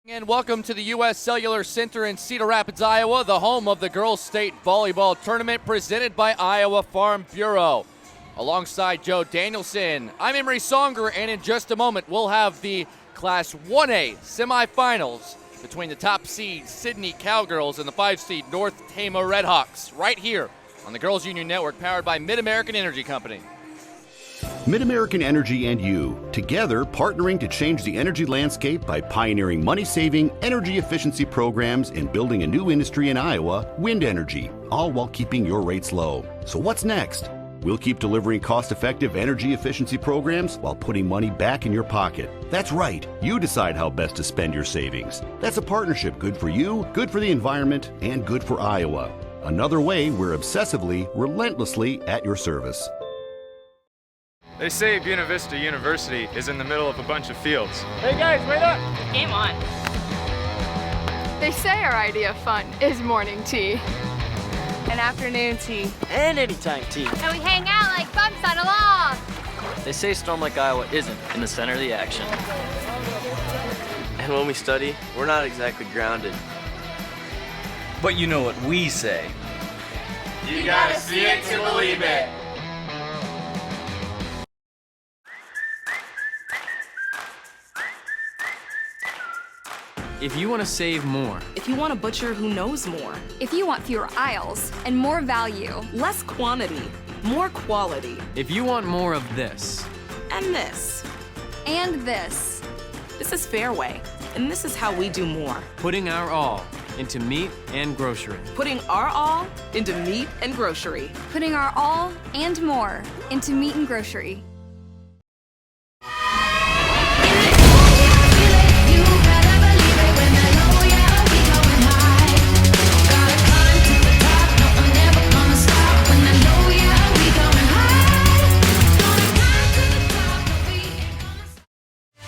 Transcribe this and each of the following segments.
And welcome to the U.S. Cellular Center in Cedar Rapids, Iowa, the home of the Girls State Volleyball Tournament presented by Iowa Farm Bureau. Alongside Joe Danielson, I'm Emery Songer, and in just a moment we'll have the Class 1A semifinals between the top seed Sidney Cowgirls and the 5 seed North Tama Redhawks right here on the Girls Union Network, powered by Mid-American Energy Company. Mid-American Energy and you, together partnering to change the energy landscape by pioneering money-saving, energy efficiency programs and building a new industry in Iowa, wind energy, all while keeping your rates low. So what's next? We'll keep delivering cost-effective energy efficiency programs while putting money back in your pocket. That's right, you decide how best to spend your savings. That's a partnership good for you, good for the environment, and good for Iowa. Another way we're obsessively, relentlessly at your service. They say Buena Vista University is in the middle of a bunch of fields. Hey guys, wait up! Game on. They say our idea of fun is morning tea. And afternoon tea. And anytime tea. And we hang out like bumps on a log. They say Storm Lake, Iowa isn't in the center of the action. And when we study, we're not exactly grounded. But you know what we say. You gotta see it to believe it. If you want to save more. If you want a butcher who knows more. If you want fewer aisles and more value. Less quantity, more quality. If you want more of this. And this. And this. This is Fairway, and this is how we do more. Putting our all into meat and grocery. Putting our all into meat and grocery. Putting our all and more into meat and grocery.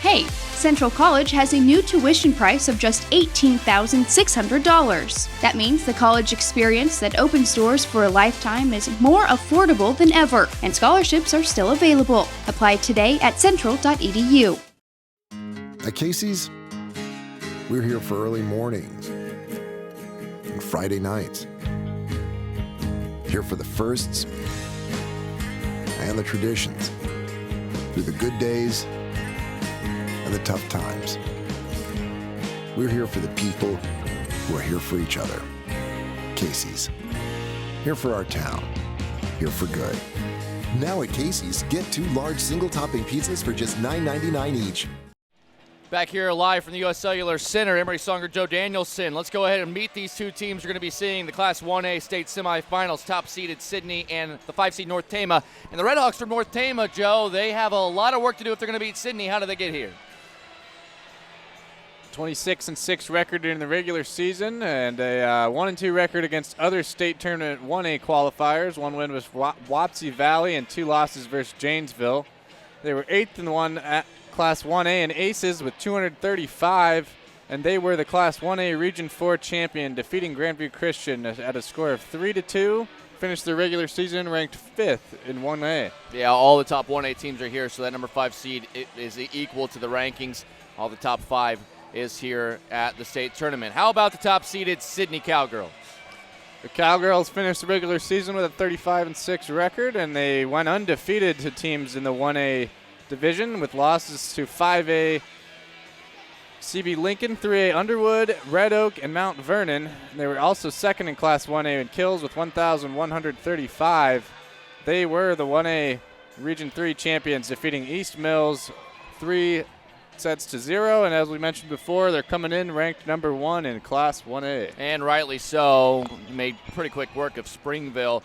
Hey, Central College has a new tuition price of just $18,600. That means the college experience that opens doors for a lifetime is more affordable than ever, and scholarships are still available. Apply today at central.edu. At Casey's, we're here for early mornings and Friday nights. Here for the firsts and the traditions, through the good days and the tough times. We're here for the people who are here for each other. Casey's. Here for our town. Here for good. Now at Casey's, get 2 large single-topping pizzas for just $9.99 each. Back here live from the U.S. Cellular Center, Emery Songer, Joe Danielson. Let's go ahead and meet these two teams. We're going to be seeing the Class 1A state semifinals, top-seeded Sidney and the 5-seed North Tama. And the Redhawks from North Tama, Joe, they have a lot of work to do if they're going to beat Sidney. How do they get here? 26-6 record in the regular season and a 1-2 record against other state tournament 1A qualifiers. 1 win was Wapsie Valley and 2 losses versus Janesville. They were 8th in the Class 1A and Aces with 235, and they were the Class 1A Region 4 champion, defeating Grandview Christian at a score of 3-2. Finished their regular season ranked 5th in 1A. Yeah, all the top 1A teams are here, so that number 5 seed is equal to the rankings. All the top 5 is here at the state tournament. How about the top-seeded Sidney Cowgirls? The Cowgirls finished the regular season with a 35-6 record, and they went undefeated to teams in the 1A division with losses to 5A CB Lincoln, 3A Underwood, Red Oak, and Mount Vernon. And they were also second in Class 1A in kills with 1,135. They were the 1A Region 3 champions, defeating East Mills 3-0. And as we mentioned before, they're coming in ranked number 1 in Class 1A. And rightly so. Made pretty quick work of Springville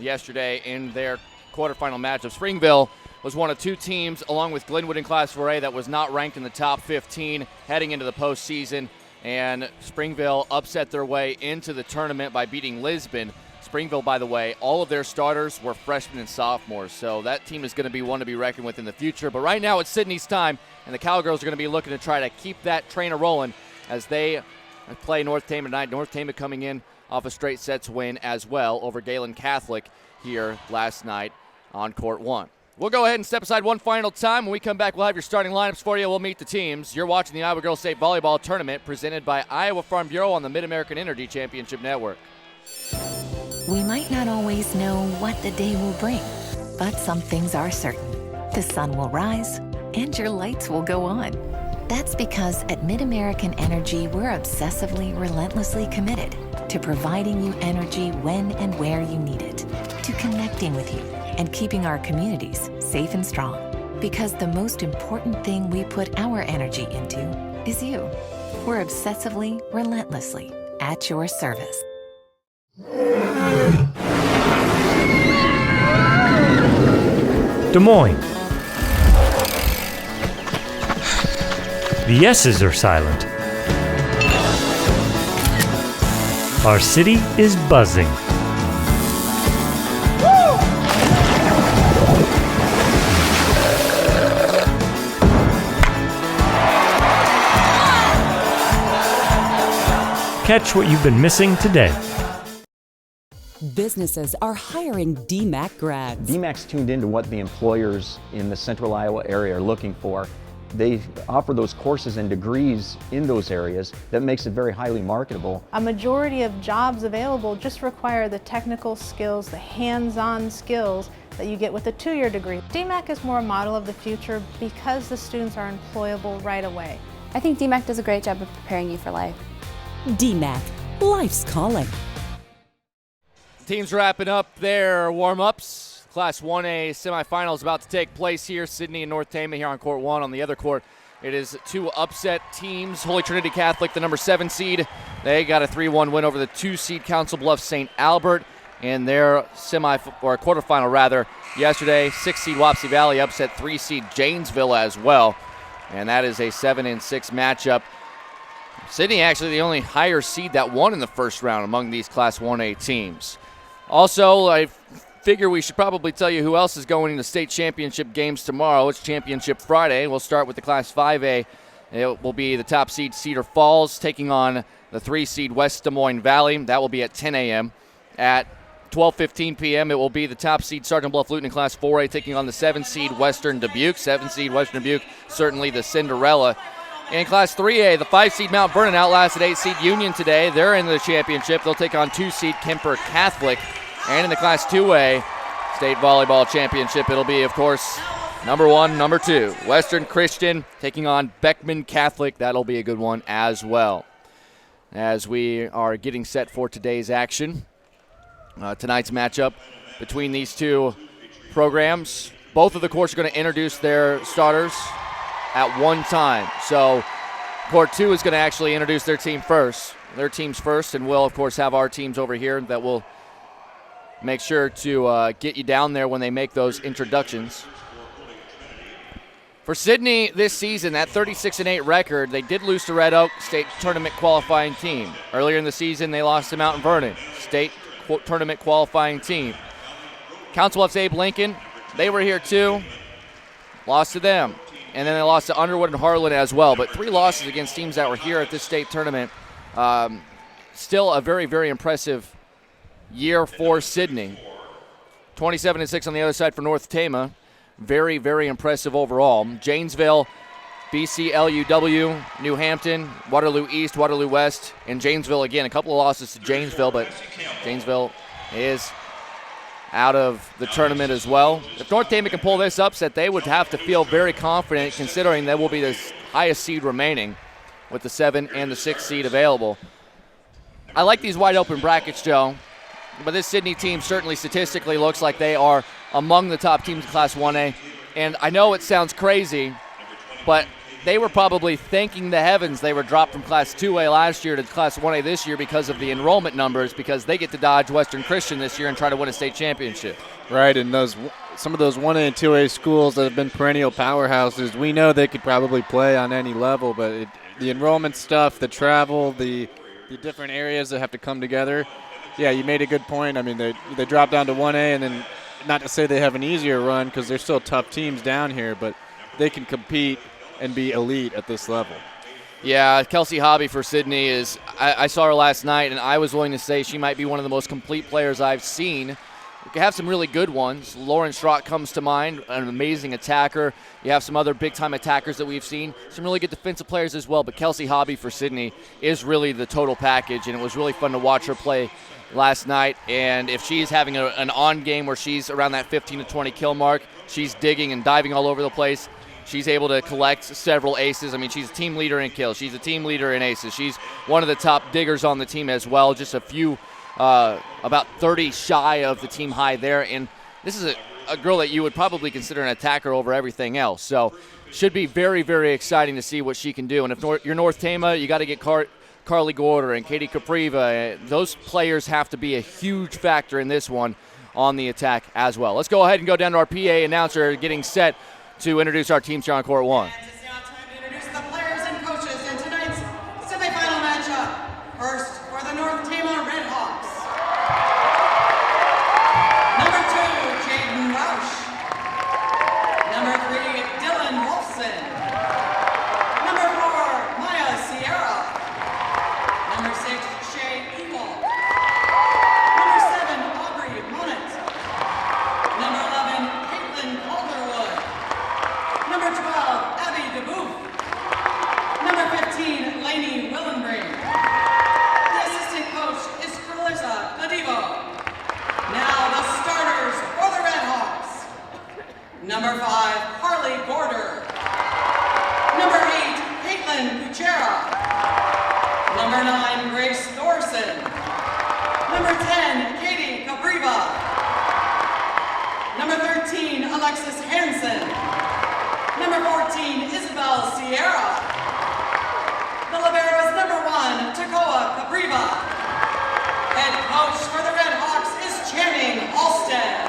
yesterday in their quarterfinal matchup. Springville was one of 2 teams, along with Glenwood in Class 4A, that was not ranked in the top 15 heading into the postseason. And Springville upset their way into the tournament by beating Lisbon. Springville, by the way, all of their starters were freshmen and sophomores, so that team is going to be one to be reckoned with in the future. But right now it's Sidney's time, and the Cowgirls are going to be looking to try to keep that train a-rolling as they play North Tama tonight. North Tama coming in off a straight sets win as well over Galen Catholic here last night on Court 1. We'll go ahead and step aside one final time. When we come back, we'll have your starting lineups for you. We'll meet the teams. You're watching the Iowa Girls State Volleyball Tournament presented by Iowa Farm Bureau on the Mid-American Energy Championship Network. We might not always know what the day will bring, but some things are certain. The sun will rise and your lights will go on. That's because at Mid-American Energy, we're obsessively, relentlessly committed to providing you energy when and where you need it, to connecting with you and keeping our communities safe and strong. Because the most important thing we put our energy into is you. We're obsessively, relentlessly at your service. Des Moines. The S's are silent. Our city is buzzing. Catch what you've been missing today. Businesses are hiring DMAC grads. DMAC's tuned into what the employers in the central Iowa area are looking for. They offer those courses and degrees in those areas that makes it very highly marketable. A majority of jobs available just require the technical skills, the hands-on skills that you get with a 2-year degree. DMAC is more a model of the future because the students are employable right away. I think DMAC does a great job of preparing you for life. DMAC, life's calling. Teams wrapping up their warm-ups. Class 1A semifinals about to take place here. Sidney and North Tama here on court 1. On the other court, it is 2 upset teams. Holy Trinity Catholic, the number 7 seed. They got a 3-1 win over the 2 seed Council Bluffs St. Albert in their quarterfinal yesterday. 6 seed Wapsie Valley upset 3 seed Janesville as well. And that is a 7-6 matchup. Sidney actually the only higher seed that won in the first round among these Class 1A teams. Also, I figure we should probably tell you who else is going into state championship games tomorrow. It's Championship Friday. We'll start with the Class 5A. It will be the top seed Cedar Falls taking on the 3 seed West Des Moines Valley. That will be at 10 a.m. At 12:15 p.m. it will be the top seed Sergeant Bluff-Luton in Class 4A taking on the 7 seed Western Dubuque. 7 seed Western Dubuque, certainly the Cinderella. In Class 3A, the 5 seed Mount Vernon outlasted 8 seed Union today. They're in the championship. They'll take on 2 seed Kemper Catholic. And in the Class 2A State Volleyball Championship, it'll be, of course, number 1, number 2. Western Christian taking on Beckman Catholic. That'll be a good one as well. As we are getting set for today's action, tonight's matchup between these 2 programs, both of the courts are going to introduce their starters at one time. So Court 2 is going to actually introduce their teams first, and we'll, of course, have our teams over here that will make sure to get you down there when they make those introductions. For Sidney this season, that 36-8 record, they did lose to Red Oak, state tournament qualifying team. Earlier in the season, they lost to Mount Vernon, state tournament qualifying team. Council Bluffs Abe Lincoln, they were here too, lost to them. And then they lost to Underwood and Harlan as well. But 3 losses against teams that were here at this state tournament. Still a very, very impressive year for Sidney. 27-6 on the other side for North Tama. Very, very impressive overall. Janesville, BCLUW, New Hampton, Waterloo East, Waterloo West, and Janesville again. A couple of losses to Janesville, but Janesville is out of the tournament as well. If North Tama can pull this upset, they would have to feel very confident considering they will be the highest seed remaining with the 7 and the 6 seed available. I like these wide open brackets, Joe, but this Sidney team certainly statistically looks like they are among the top teams in Class 1A. And I know it sounds crazy, but they were probably thanking the heavens they were dropped from Class 2A last year to Class 1A this year because of the enrollment numbers, because they get to dodge Western Christian this year and try to win a state championship. Right, and some of those 1A and 2A schools that have been perennial powerhouses, we know they could probably play on any level, but the enrollment stuff, the travel, the different areas that have to come together, yeah, you made a good point. I mean, they dropped down to 1A, and then not to say they have an easier run because they're still tough teams down here, but they can compete and be elite at this level. Yeah, Kelsey Hobby for Sidney is, I saw her last night, and I was willing to say she might be one of the most complete players I've seen You have some really good ones. Lauren Strock comes to mind, an amazing attacker. You have some other big-time attackers that we've seen. Some really good defensive players as well, but Kelsey Hobby for Sidney is really the total package, and it was really fun to watch her play last night. And if she's having an on game where she's around that 15 to 20 kill mark, she's digging and diving all over the place. She's able to collect several aces. I mean, she's a team leader in kills. She's a team leader in aces. She's one of the top diggers on the team as well. Just a few, about 30 shy of the team high there. And this is a girl that you would probably consider an attacker over everything else. So should be very, very exciting to see what she can do. And if you're North Tama, you got to get Carly Gorder and Katie Capriva. Those players have to be a huge factor in this one on the attack as well. Let's go ahead and go down to our PA announcer getting set to introduce our teams here on Court 1. It's now time to introduce the players and coaches in tonight's semifinal matchup. First, for the North Tama Red Hawks. Number 2, Jaden Roush. Number 3, Dylan Wolfson. Number 4, Maya Sierra. Number 6, Shay Ewald. Number 7, Aubrey Monett. Number 11, Caitlin Calderwood. Number 12, Abby DeBoof. Number 15, Lainey Willenbring. The assistant coach is Carlissa Godivo. Now the starters for the Red Hawks. Number 5, Harley Gorder. Number 8, Caitlin Kuchera. Number 9, Grace Thorson. Number 10, Katie Capriva. Number 13, Alexis Hansen. Number 14, Isabel Sierra. The liberos, number 1, Takoa Capriva. Head coach for the Red Hawks is Channing Halstead.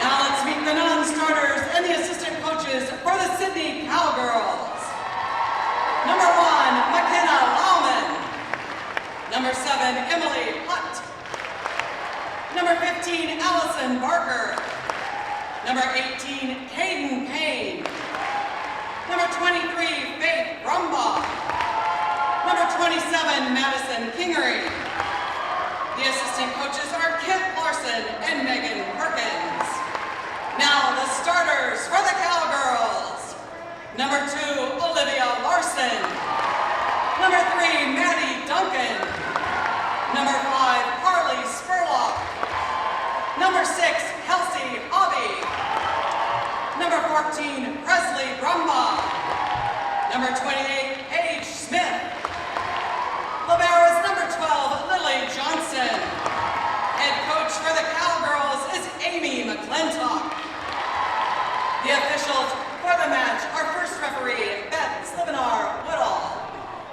Now let's meet the non-starters and the assistant coaches for the Sidney Cowgirls. Number 1, McKenna Lauman. Number 7, Emily Hutt. Number 15, Allison Barker. Number 18, Hayden Payne. Number 23, Faith Brumbaugh. Number 27, Madison Kingery. The assistant coaches are Kent Larson and Megan Perkins. Now the starters for the Cowgirls. Number 2, Olivia Larson. Number 3, Maddie Duncan. Number 5, Harley Spurlock. Number 6, Kelsey Hobby. Number 14, Presley Brumbaugh. Number 28, Paige Smith. Liberos, number 12, Lily Johnson. Head coach for the Cowgirls is Amy McClintock. The officials for the match are first referee, Beth Slivenar Woodall.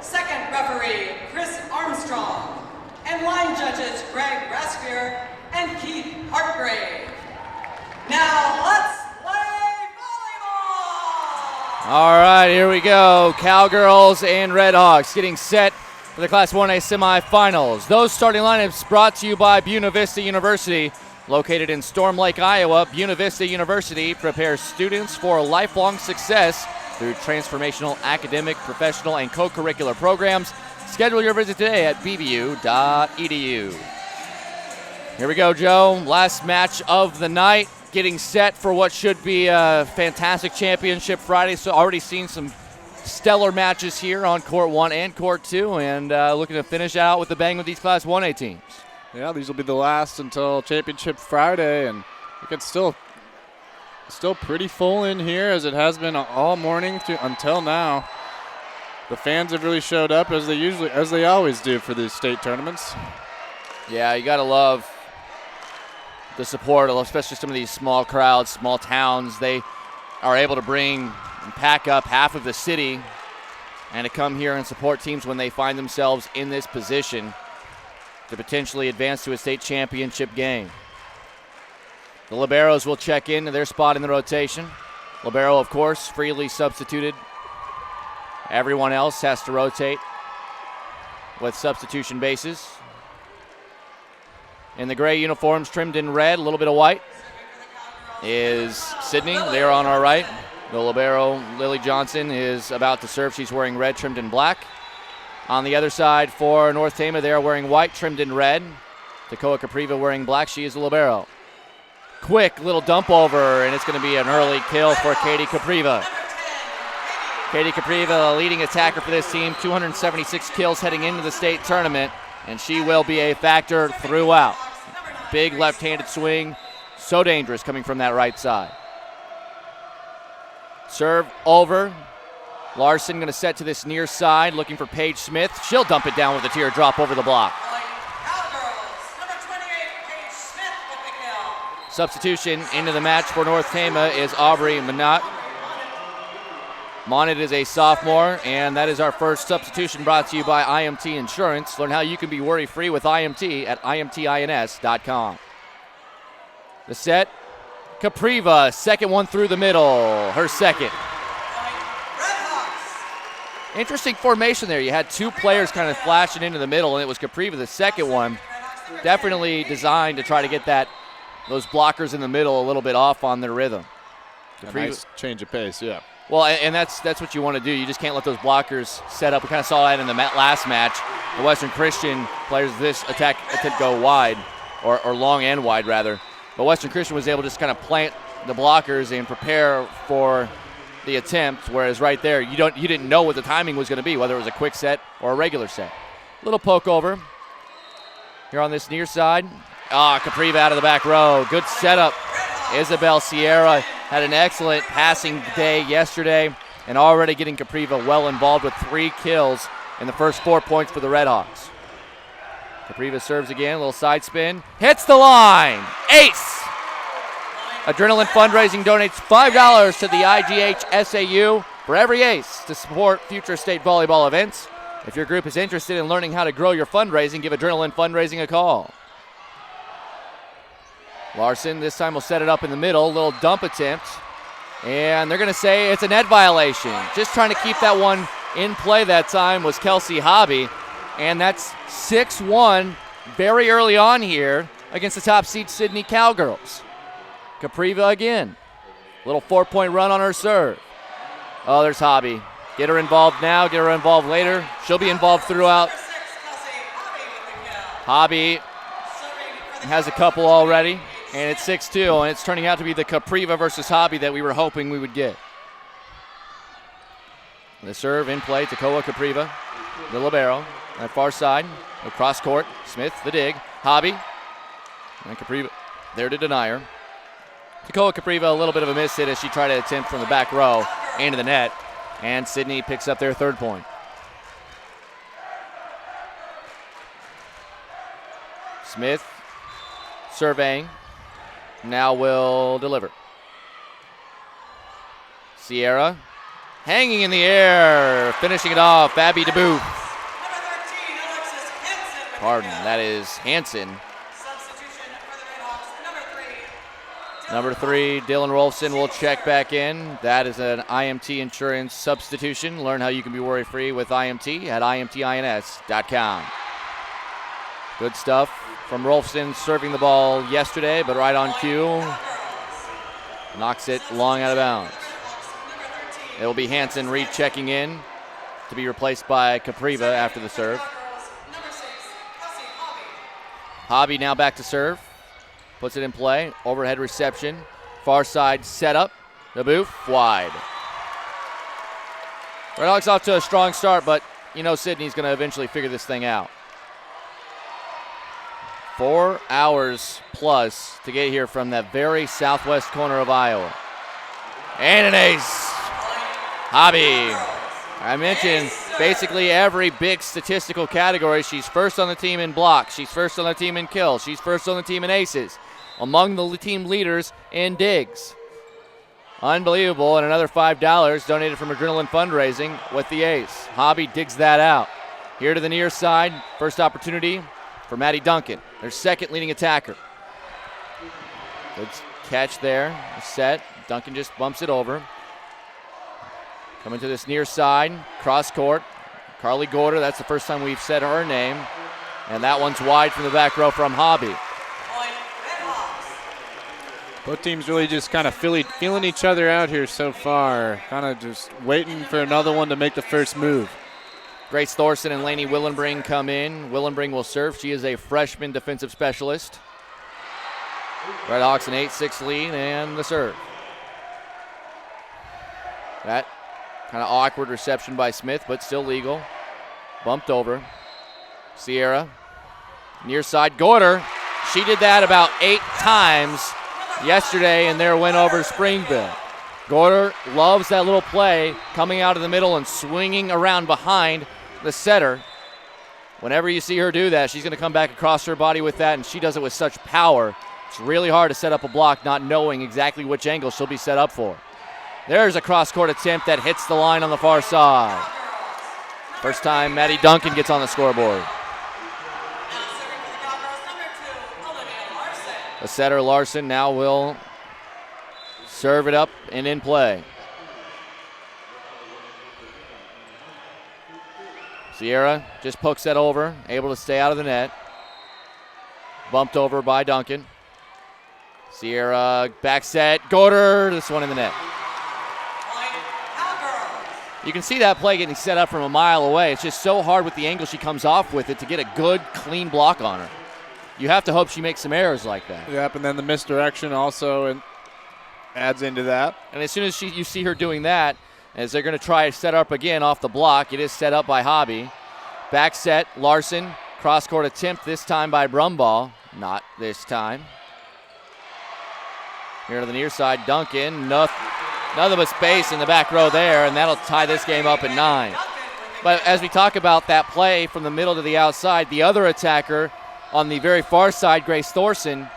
Second referee, Chris Armstrong. And line judges, Greg Raspier and Keith Hartgrave. Now let's play volleyball! All right, here we go. Cowgirls and Red Hawks getting set for the Class 1A semifinals. Those starting lineups brought to you by Buena Vista University. Located in Storm Lake, Iowa, Buena Vista University prepares students for lifelong success through transformational academic, professional, and co-curricular programs. Schedule your visit today at bvu.edu. Here we go, Joe. Last match of the night, getting set for what should be a fantastic championship Friday. So already seen some stellar matches here on Court 1 and Court 2, and looking to finish out with a bang with these Class 1A teams. Yeah, these will be the last until Championship Friday, and it's still pretty full in here as it has been all morning until now. The fans have really showed up as they always do for these state tournaments. Yeah, you gotta love the support, especially some of these small crowds, small towns. They are able to bring and pack up half of the city and to come here and support teams when they find themselves in this position to potentially advance to a state championship game. The liberos will check into their spot in the rotation. Libero, of course, freely substituted. Everyone else has to rotate with substitution bases. In the gray uniforms trimmed in red, a little bit of white, is Sidney. They're on our right. The libero, Lily Johnson, is about to serve. She's wearing red trimmed in black. On the other side for North Tama, they are wearing white trimmed in red. Tekoa Capriva wearing black. She is the libero. Quick little dump over, and it's going to be an early kill for Katie Capriva. Katie Capriva, the leading attacker for this team, 276 kills heading into the state tournament, and she will be a factor throughout. Big left-handed swing, so dangerous coming from that right side. Serve over. Larson going to set to this near side, looking for Paige Smith. She'll dump it down with a teardrop over the block. Substitution into the match for North Tama is Aubrey Monat. Monat is a sophomore, and that is our first substitution brought to you by IMT Insurance. Learn how you can be worry-free with IMT at imtins.com. The set, Capriva, second one through the middle, her second. Interesting formation there. You had two players kind of flashing into the middle, and it was Capriva, the second one. Definitely designed to try to get those blockers in the middle a little bit off on their rhythm. A nice change of pace, yeah. Well, and that's what you want to do. You just can't let those blockers set up. We kind of saw that in the last match. The Western Christian players, this attack attempt go wide, or long and wide rather. But Western Christian was able to just kind of plant the blockers and prepare for the attempt, whereas right there you didn't know what the timing was going to be, whether it was a quick set or a regular set. Little poke over here on this near side. Capriva out of the back row. Good setup. Isabel Sierra had an excellent passing day yesterday and already getting Capriva well involved with 3 kills in the first 4 points for the Redhawks. Capriva serves again, a little side spin. Hits the line. Ace! Adrenaline Fundraising donates $5 to the IGHSAU for every ace to support future state volleyball events. If your group is interested in learning how to grow your fundraising, give Adrenaline Fundraising a call. Larson this time will set it up in the middle, little dump attempt, and they're going to say it's a net violation. Just trying to keep that one in play that time was Kelsey Hobby, and that's 6-1 very early on here against the top seed Sidney Cowgirls. Capriva again, little 4-point run on her serve. Oh, there's Hobby. Get her involved now, get her involved later. She'll be involved throughout. Hobby has a couple already. And it's 6-2, and it's turning out to be the Capriva versus Hobby that we were hoping we would get. The serve in play, Tekoa Capriva, the libero, on the far side, across court, Smith, the dig, Hobby, and Capriva there to deny her. Tekoa Capriva, a little bit of a miss hit as she tried to attempt from the back row into the net, and Sidney picks up their 3rd point. Smith surveying. Now will deliver. Sierra hanging in the air, finishing it off, Abby DeBoof. Pardon, that is Hansen. Number 3, Dylan Rolfson will check back in. That is an IMT Insurance substitution. Learn how you can be worry-free with IMT at imtins.com. Good stuff from Rolfson, serving the ball yesterday, but right on cue. Knocks it long out of bounds. It will be Hansen rechecking in to be replaced by Capriva after the serve. Hobby now back to serve. Puts it in play. Overhead reception. Far side setup. The booth wide. Redhawks off to a strong start, but you know Sidney's going to eventually figure this thing out. 4 hours plus to get here from that very southwest corner of Iowa. And an ace. Hobby. I mentioned basically every big statistical category. She's first on the team in blocks. She's first on the team in kills. She's first on the team in aces. Among the team leaders in digs. Unbelievable. And another $5 donated from Adrenaline Fundraising with the ace. Hobby digs that out. Here to the near side. First opportunity for Maddie Duncan, their second leading attacker. Good catch there. Set. Duncan just bumps it over. Coming to this near side. Cross court. Carly Gorder, that's the first time we've said her name. And that one's wide from the back row from Hobby. Both teams really just kind of feeling each other out here so far. Kind of just waiting for another one to make the first move. Grace Thorson and Lainey Willenbring come in. Willenbring will serve. She is a freshman defensive specialist. Redhawks an 8-6 lead, and the serve. That kind of awkward reception by Smith, but still legal. Bumped over. Sierra, near side, Gorder. She did that about 8 times yesterday in their win over Springville. Gorder loves that little play, coming out of the middle and swinging around behind the setter. Whenever you see her do that, she's going to come back across her body with that, and she does it with such power. It's really hard to set up a block not knowing exactly which angle she'll be set up for. There's a cross-court attempt that hits the line on the far side. First time Maddie Duncan gets on the scoreboard. The setter, Larson, now will serve it up and in play. Sierra just pokes that over, able to stay out of the net. Bumped over by Duncan. Sierra back set, Gorder, this one in the net. You can see that play getting set up from a mile away. It's just so hard with the angle she comes off with it to get a good, clean block on her. You have to hope she makes some errors like that. Yep, and then the misdirection also adds into that. And as soon as you see her doing that, as they're going to try to set up again off the block, it is set up by Hobby. Back set, Larson, cross-court attempt this time by Brumball. Not this time. Here to the near side, Duncan, nothing but space in the back row there, and that'll tie this game up at 9. But as we talk about that play from the middle to the outside, the other attacker on the very far side, Grace Thorson,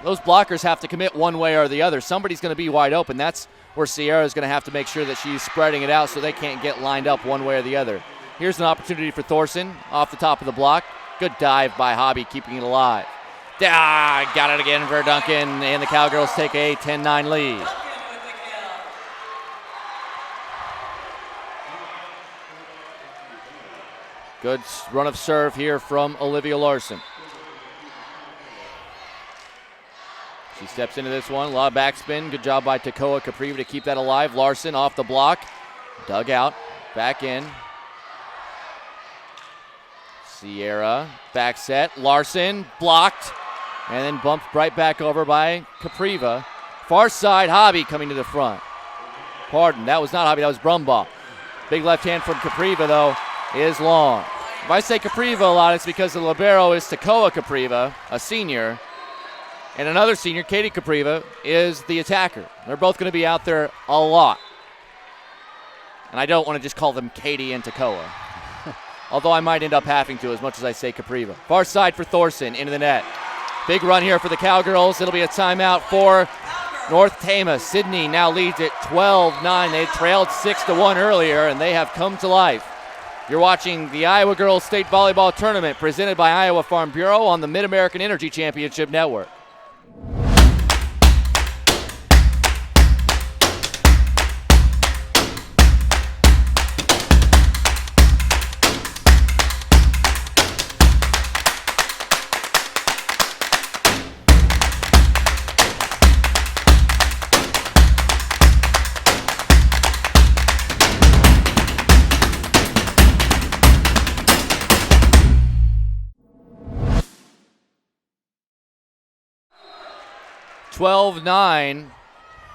those blockers have to commit one way or the other. Somebody's going to be wide open. That's where Sierra is going to have to make sure that she's spreading it out so they can't get lined up one way or the other. Here's an opportunity for Thorson off the top of the block. Good dive by Hobby, keeping it alive. Got it again for Duncan, and the Cowgirls take a 10-9 lead. Good run of serve here from Olivia Larson. She steps into this one, a lot of backspin. Good job by Takoa Capriva to keep that alive. Larson off the block, dug out, back in. Sierra, back set, Larson blocked, and then bumped right back over by Capriva. Far side, Hobby coming to the front. Pardon, that was not Hobby, that was Brumball. Big left hand from Capriva, though, is long. If I say Capriva a lot, it's because the libero is Takoa Capriva, a senior, and another senior, Katie Capriva, is the attacker. They're both going to be out there a lot. And I don't want to just call them Katie and Takoa, although I might end up having to as much as I say Capriva. Far side for Thorson, into the net. Big run here for the Cowgirls. It'll be a timeout for North Tama. Sidney now leads at 12-9. They trailed 6-1 earlier, and they have come to life. You're watching the Iowa Girls State Volleyball Tournament presented by Iowa Farm Bureau on the Mid-American Energy Championship Network.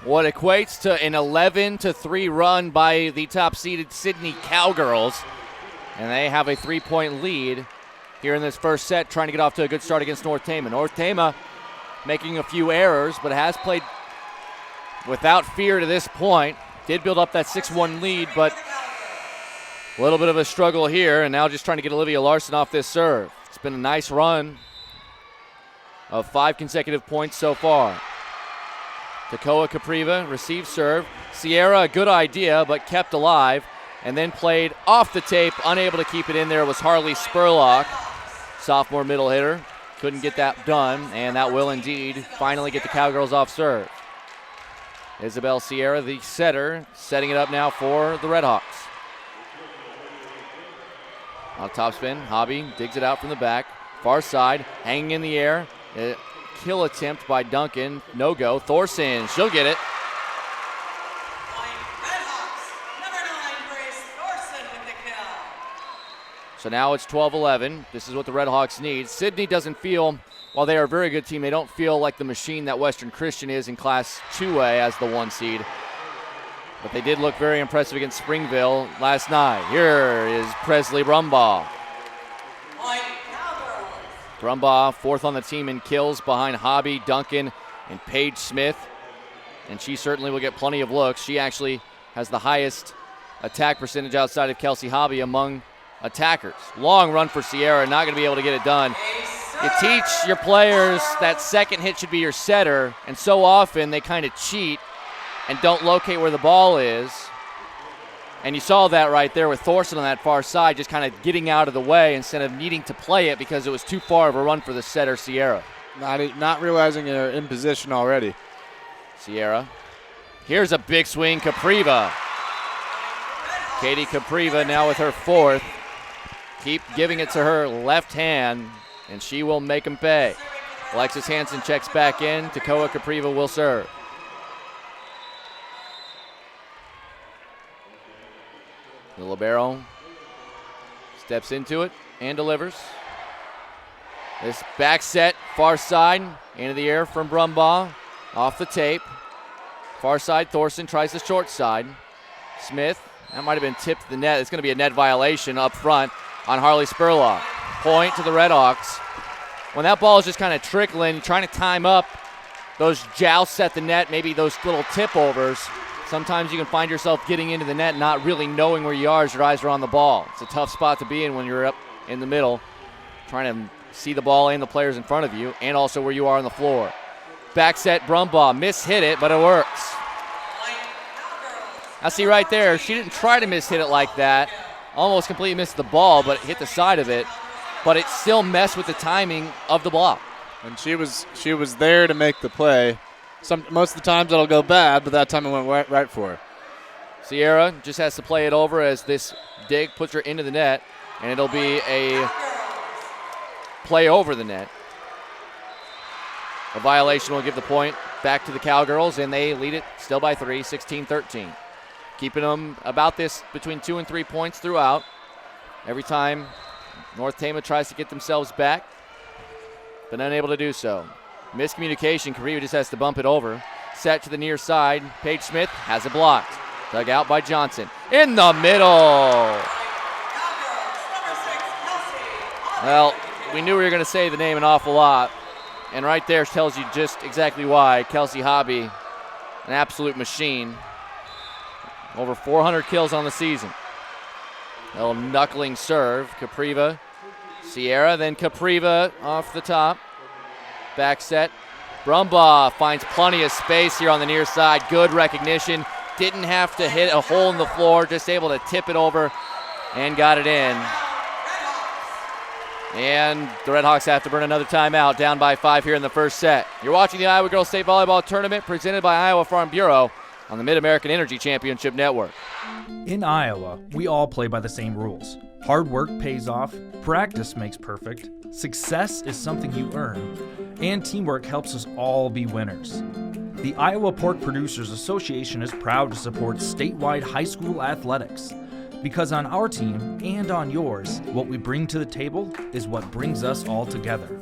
What equates to an 11-3 run by the top-seeded Sidney Cowgirls. And they have a 3-point lead here in this first set, trying to get off to a good start against North Tama. North Tama making a few errors, but has played without fear to this point. Did build up that 6-1 lead, but a little bit of a struggle here, and now just trying to get Olivia Larson off this serve. It's been a nice run of 5 consecutive points so far. Takoa Capriva receives serve. Sierra, a good idea, but kept alive, and then played off the tape. Unable to keep it in there was Harley Spurlock, sophomore middle hitter. Couldn't get that done, and that will indeed finally get the Cowgirls off serve. Isabel Sierra, the setter, setting it up now for the Redhawks. On topspin, Hobby digs it out from the back. Far side, hanging in the air. Kill attempt by Duncan. No go. Thorson, she'll get it. So now it's 12-11. This is what the Red Hawks need. Sidney doesn't feel, while they are a very good team, they don't feel like the machine that Western Christian is in Class 2A as the 1 seed. But they did look very impressive against Springville last night. Here is Presley Brumbaugh. Brumbaugh, 4th on the team in kills behind Hobby, Duncan, and Paige Smith. And she certainly will get plenty of looks. She actually has the highest attack percentage outside of Kelsey Hobby among attackers. Long run for Sierra, not going to be able to get it done. You teach your players that second hit should be your setter, and so often they kind of cheat and don't locate where the ball is. And you saw that right there with Thorson on that far side, just kind of getting out of the way instead of needing to play it because it was too far of a run for the setter, Sierra. Not realizing they're in position already. Sierra. Here's a big swing, Capriva. Katie Capriva now with her 4th. Keep giving it to her left hand, and she will make them pay. Alexis Hansen checks back in. Takoa Capriva will serve. The libero steps into it and delivers. This back set, far side, into the air from Brumbaugh. Off the tape. Far side, Thorson tries the short side. Smith, that might have been tipped to the net. It's going to be a net violation up front on Harley Spurlock. Point to the Red Hawks. When that ball is just kind of trickling, trying to time up those jousts at the net, maybe those little tip overs, sometimes you can find yourself getting into the net not really knowing where you are as your eyes are on the ball. It's a tough spot to be in when you're up in the middle, trying to see the ball and the players in front of you, and also where you are on the floor. Back set, Brumbaugh, mishit it, but it works. Now see right there, she didn't try to mishit it like that. Almost completely missed the ball, but hit the side of it. But it still messed with the timing of the block. And she was there to make the play. Most of the times it'll go bad, but that time it went right for her. Sierra just has to play it over as this dig puts her into the net, and it'll be a play over the net. A violation will give the point back to the Cowgirls, and they lead it still by 3, 16-13. Keeping them about this between 2 and 3 points throughout. Every time North Tama tries to get themselves back, but unable to do so. Miscommunication, Capriva just has to bump it over. Set to the near side, Paige Smith has it blocked. Dug out by Johnson. In the middle! Well, we knew we were going to say the name an awful lot. And right there tells you just exactly why. Kelsey Hobby, an absolute machine. Over 400 kills on the season. A little knuckling serve. Capriva, Sierra, then Capriva off the top. Back set. Brumbaugh finds plenty of space here on the near side. Good recognition. Didn't have to hit a hole in the floor. Just able to tip it over and got it in. And the Red Hawks have to burn another timeout, down by 5 here in the first set. You're watching the Iowa Girls State Volleyball Tournament presented by Iowa Farm Bureau on the Mid-American Energy Championship Network. In Iowa, we all play by the same rules. Hard work pays off, practice makes perfect, success is something you earn, and teamwork helps us all be winners. The Iowa Pork Producers Association is proud to support statewide high school athletics. Because on our team and on yours, what we bring to the table is what brings us all together.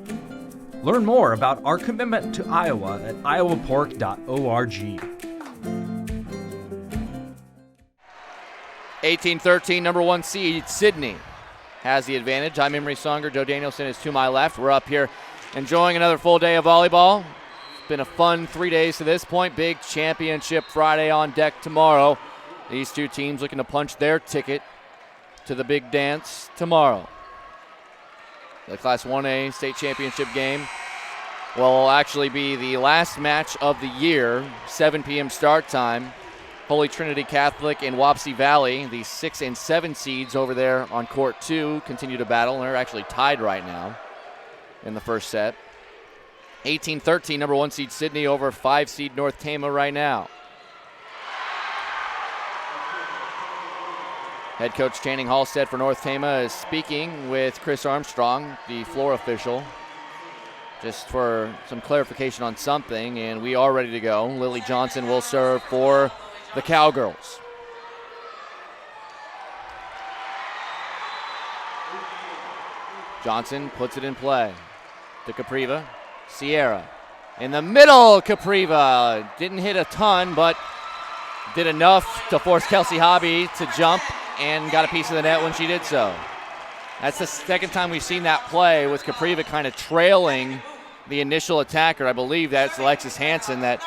Learn more about our commitment to Iowa at iowapork.org. 18-13, number 1 seed, Sidney has the advantage. I'm Emery Songer. Joe Danielson is to my left. We're up here enjoying another full day of volleyball. It's been a fun 3 days to this point. Big championship Friday on deck tomorrow. These two teams looking to punch their ticket to the big dance tomorrow. The Class 1A state championship game will actually be the last match of the year, 7 p.m. start time. Holy Trinity Catholic and Wapsie Valley, the 6 and 7 seeds over there on court 2, continue to battle. They're actually tied right now in the first set. 18-13, number 1 seed Sidney over 5 seed North Tama right now. Head coach Channing Halstead for North Tama is speaking with Chris Armstrong, the floor official, just for some clarification on something, and we are ready to go. Lily Johnson will serve for the Cowgirls. Johnson puts it in play to Capriva. Sierra in the middle. Capriva didn't hit a ton, but did enough to force Kelsey Hobby to jump and got a piece of the net when she did so. That's the second time we've seen that play with Capriva kind of trailing the initial attacker. I believe that's Alexis Hansen. That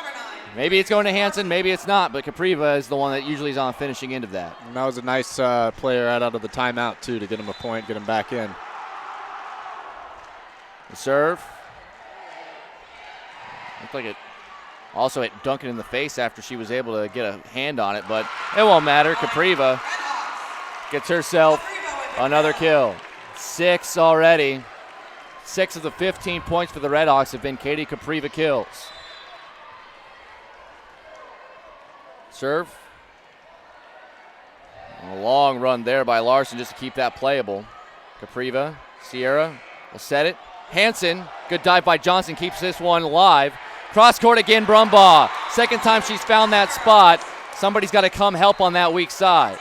maybe it's going to Hansen, maybe it's not, but Capriva is the one that usually is on the finishing end of that. And that was a nice play right out of the timeout, too, to get him a point, get him back in. The serve. Looked like it also hit Duncan in the face after she was able to get a hand on it, but it won't matter. Capriva gets herself another kill. 6 already. 6 of the 15 points for the Redhawks have been Katie Capriva kills. Serve. A long run there by Larson just to keep that playable. Capriva, Sierra will set it. Hansen, good dive by Johnson, keeps this one alive. Cross court again, Brumbaugh. Second time she's found that spot. Somebody's got to come help on that weak side.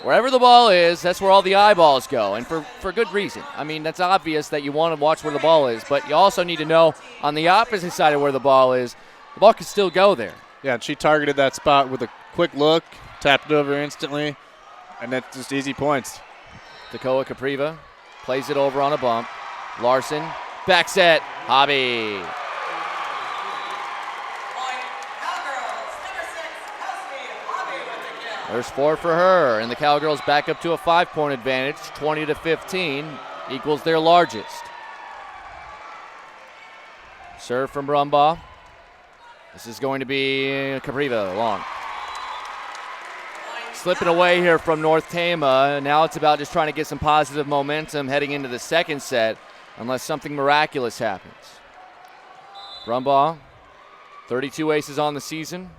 Wherever the ball is, that's where all the eyeballs go, and for good reason. I mean, that's obvious that you want to watch where the ball is, but you also need to know on the opposite side of where the ball is, the ball can still go there. Yeah, and she targeted that spot with a quick look, tapped it over instantly, and that's just easy points. Tekoa Capriva plays it over on a bump. Larson, back set, Hobby. There's 4 for her, and the Cowgirls back up to a 5-point advantage, 20-15, equals their largest. Serve from Brumbaugh. This is going to be Capriva long. Slipping away here from North Tama. Now it's about just trying to get some positive momentum heading into the second set, unless something miraculous happens. Brumbaugh, 32 aces on the season,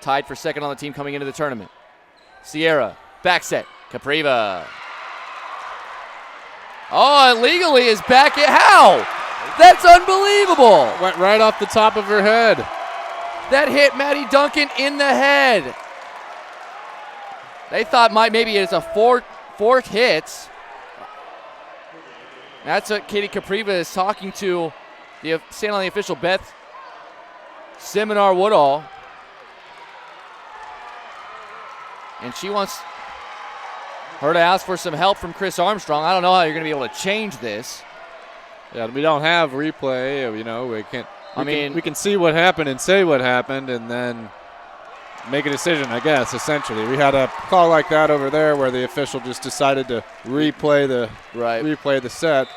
tied for second on the team coming into the tournament. Sierra, back set, Capriva. Oh, illegally is back at how? That's unbelievable. Went right off the top of her head. That hit Maddie Duncan in the head. They thought maybe it's a fourth hit. That's what Katie Capriva is talking to the standing on the official Beth Seminar Woodall. And she wants her to ask for some help from Chris Armstrong. I don't know how you're going to be able to change this. Yeah, we don't have replay. You know, we can't. We can see what happened and say what happened, and then make a decision. I guess essentially, we had a call like that over there where the official just decided to replay the set.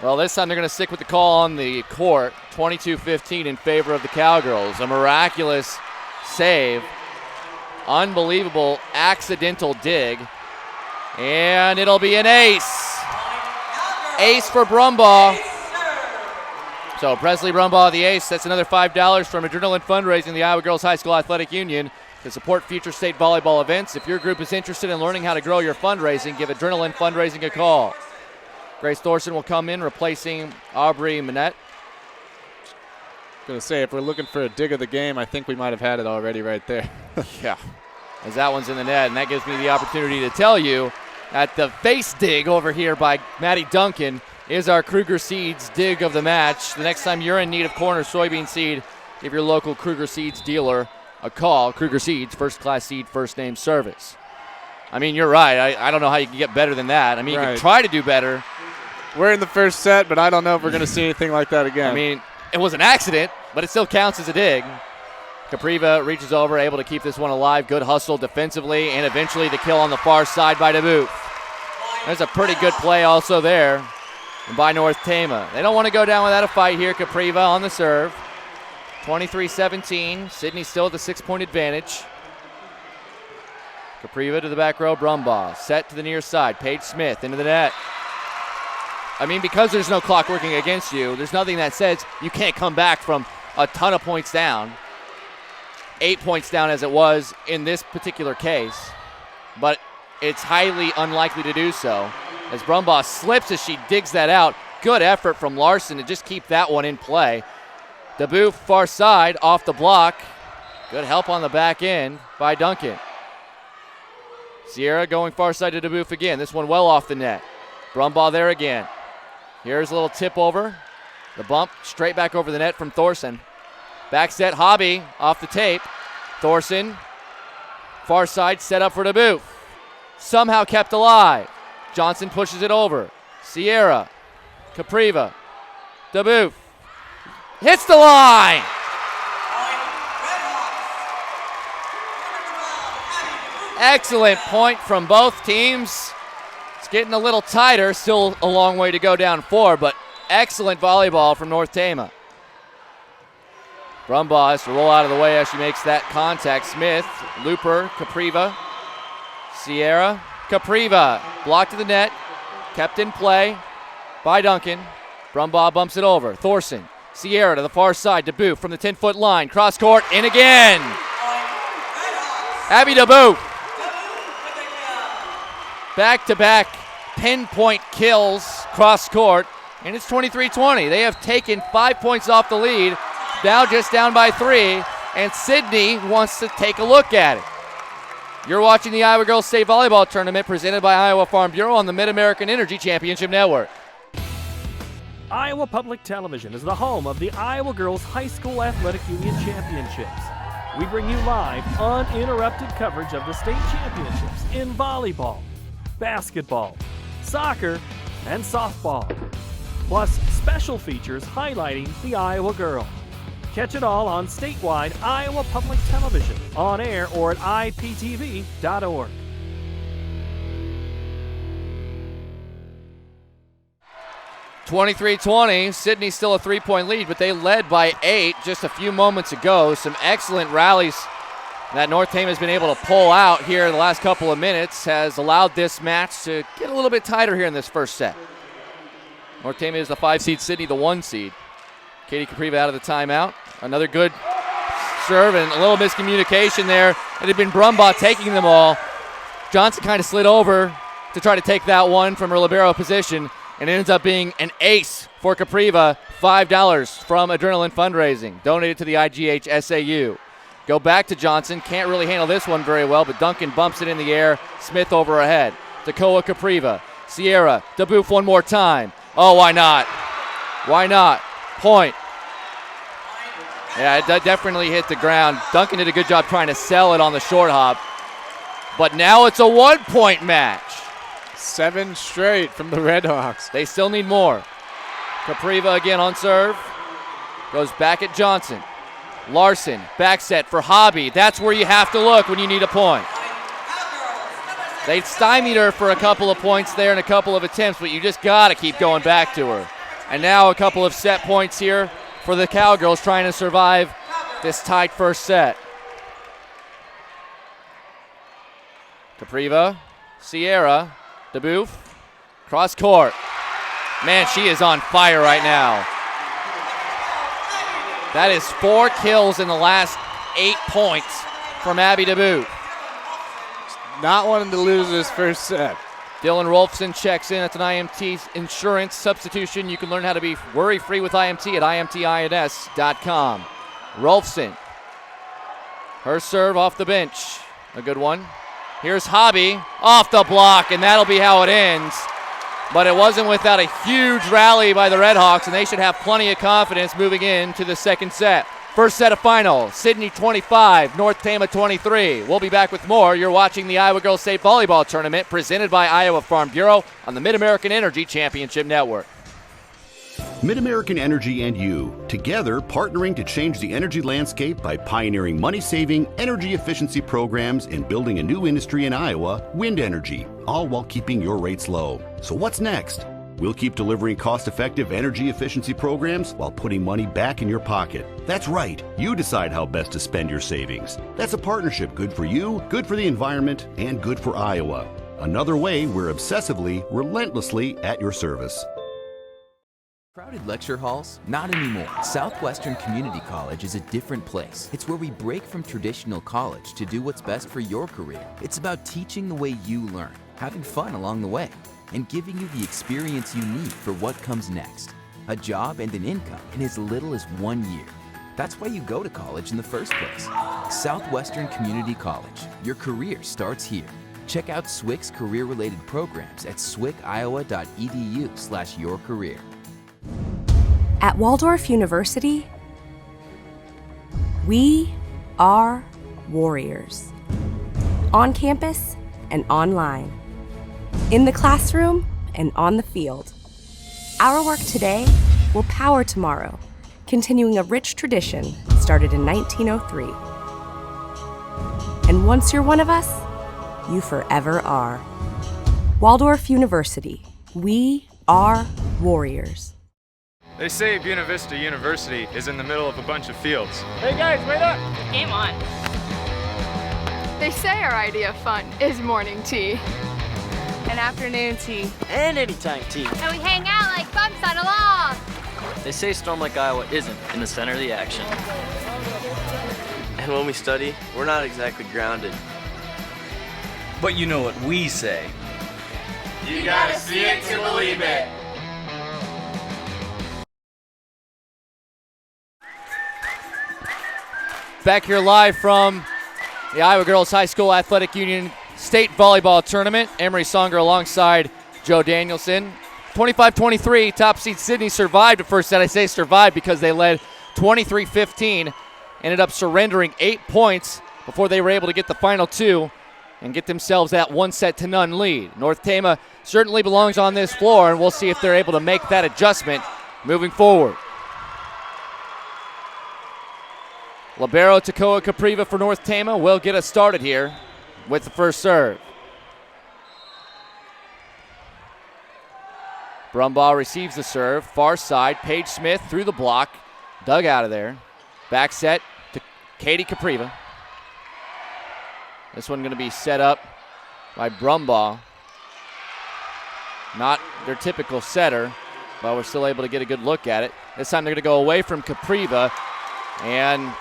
Well, this time they're going to stick with the call on the court. 22-15 in favor of the Cowgirls. A miraculous save. Unbelievable accidental dig. And it'll be an ace. Ace for Brumbaugh. So Presley Brumbaugh, the ace. That's another $5 from Adrenaline Fundraising, the Iowa Girls High School Athletic Union, to support future state volleyball events. If your group is interested in learning how to grow your fundraising, give Adrenaline Fundraising a call. Grace Thorson will come in, replacing Aubrey Manette. Going to say, if we're looking for a dig of the game, I think we might have had it already right there. Yeah, as that one's in the net, and that gives me the opportunity to tell you that the face dig over here by Maddie Duncan is our Kruger Seeds dig of the match. The next time you're in need of corn or soybean seed, give your local Kruger Seeds dealer a call. Kruger Seeds, first-class seed, first-name service. I mean, you're right. I don't know how you can get better than that. I mean, you can try to do better. We're in the first set, but I don't know if we're going to see anything like that again. I mean, it was an accident, but it still counts as a dig. Capriva reaches over, able to keep this one alive. Good hustle defensively, and eventually the kill on the far side by DeBoof. There's a pretty good play also there by North Tama. They don't want to go down without a fight here. Capriva on the serve. 23-17. Sidney still at the 6-point advantage. Capriva to the back row. Brumbaugh set to the near side. Paige Smith into the net. I mean, because there's no clock working against you, there's nothing that says you can't come back from a ton of points down. 8 points down as it was in this particular case. But it's highly unlikely to do so. As Brumbaugh slips as she digs that out. Good effort from Larson to just keep that one in play. DeBoof far side off the block. Good help on the back end by Duncan. Sierra going far side to DeBoof again. This one well off the net. Brumbaugh there again. Here's a little tip over. The bump straight back over the net from Thorson. Back set, Hobby off the tape. Thorson, far side, set up for DeBoof. Somehow kept alive. Johnson pushes it over. Sierra, Capriva, DeBoof. Hits the line! Excellent point from both teams. It's getting a little tighter, still a long way to go down 4, but excellent volleyball from North Tama. Brumbaugh has to roll out of the way as she makes that contact. Smith, Looper, Capriva, Sierra, Capriva, blocked to the net, kept in play by Duncan. Brumbaugh bumps it over. Thorson, Sierra to the far side, DeBoof from the 10-foot line, cross court, in again. Abby DeBoof. Back-to-back pinpoint kills cross court, and it's 23-20. They have taken 5 points off the lead, now just down by 3, and Sidney wants to take a look at it. You're watching the Iowa Girls State Volleyball Tournament presented by Iowa Farm Bureau on the Mid-American Energy Championship Network. Iowa Public Television is the home of the Iowa Girls High School Athletic Union Championships. We bring you live, uninterrupted coverage of the state championships in volleyball, basketball, soccer, and softball, plus special features highlighting the Iowa girl. Catch it all on statewide Iowa Public Television, on air or at iptv.org. (23-20). Sidney still a 3-point lead, but they led by 8 just a few moments ago. Some excellent rallies that North Tama has been able to pull out here in the last couple of minutes has allowed this match to get a little bit tighter here in this first set. North Tama is the 5 seed, Sidney the 1 seed. Katie Capriva out of the timeout. Another good serve and a little miscommunication there. It had been Brumbaugh taking them all. Johnson kind of slid over to try to take that one from her libero position, and it ends up being an ace for Capriva. $5 from Adrenaline Fundraising, donated to the IGHSAU. Go back to Johnson. Can't really handle this one very well, but Duncan bumps it in the air. Smith over ahead. Dakoa Capriva. Sierra. DeBoof one more time. Oh, why not? Why not? Point. Yeah, it definitely hit the ground. Duncan did a good job trying to sell it on the short hop. But now it's a 1-point match. 7 straight from the Redhawks. They still need more. Capriva again on serve. Goes back at Johnson. Larson, back set for Hobby. That's where you have to look when you need a point. They stymied her for a couple of points there and a couple of attempts, but you just got to keep going back to her. And now a couple of set points here for the Cowgirls trying to survive this tight first set. Capriva, Sierra, DeBoof, cross court. Man, she is on fire right now. That is 4 kills in the last 8 points from Abby DeBoof. Not wanting to lose this first set. Dylan Rolfson checks in. That's an IMT insurance substitution. You can learn how to be worry-free with IMT at imtins.com. Rolfson. Her serve off the bench. A good one. Here's Hobby off the block, and that'll be how it ends. But it wasn't without a huge rally by the Redhawks, and they should have plenty of confidence moving into the second set. First set of final, Sidney 25, North Tama 23. We'll be back with more. You're watching the Iowa Girls State Volleyball Tournament presented by Iowa Farm Bureau on the Mid-American Energy Championship Network. Mid-American Energy and you, together partnering to change the energy landscape by pioneering money-saving, energy efficiency programs and building a new industry in Iowa, wind energy, all while keeping your rates low. So what's next? We'll keep delivering cost-effective energy efficiency programs while putting money back in your pocket. That's right, you decide how best to spend your savings. That's a partnership good for you, good for the environment, and good for Iowa. Another way we're obsessively, relentlessly at your service. Crowded lecture halls? Not anymore. Southwestern Community College is a different place. It's where we break from traditional college to do what's best for your career. It's about teaching the way you learn, having fun along the way, and giving you the experience you need for what comes next. A job and an income in as little as 1 year. That's why you go to college in the first place. Southwestern Community College. Your career starts here. Check out SWIC's career-related programs at swiciowa.edu/yourcareer. At Waldorf University, we are warriors. On campus and online. In the classroom and on the field. Our work today will power tomorrow, continuing a rich tradition started in 1903. And once you're one of us, you forever are. Waldorf University, we are warriors. They say Buena Vista University is in the middle of a bunch of fields. Hey guys, wait up! Game on. They say our idea of fun is morning tea. And afternoon tea. And anytime tea. And we hang out like bumps on a log. They say Storm Lake, Iowa isn't in the center of the action. And when we study, we're not exactly grounded. But you know what we say. You gotta see it to believe it. Back here live from the Iowa Girls High School Athletic Union State Volleyball Tournament. Emery Songer alongside Joe Danielson. 25-23, top seed Sidney survived the first set. I say survived because they led 23-15. Ended up surrendering 8 points before they were able to get the final two and get themselves that 1-0 lead. North Tama certainly belongs on this floor, and we'll see if they're able to make that adjustment moving forward. Libero Takoa Capriva for North Tama will get us started here with the first serve. Brumbaugh receives the serve, far side, Paige Smith through the block, dug out of there. Back set to Katie Capriva. This one going to be set up by Brumbaugh. Not their typical setter, but we're still able to get a good look at it. This time they're going to go away from Capriva, and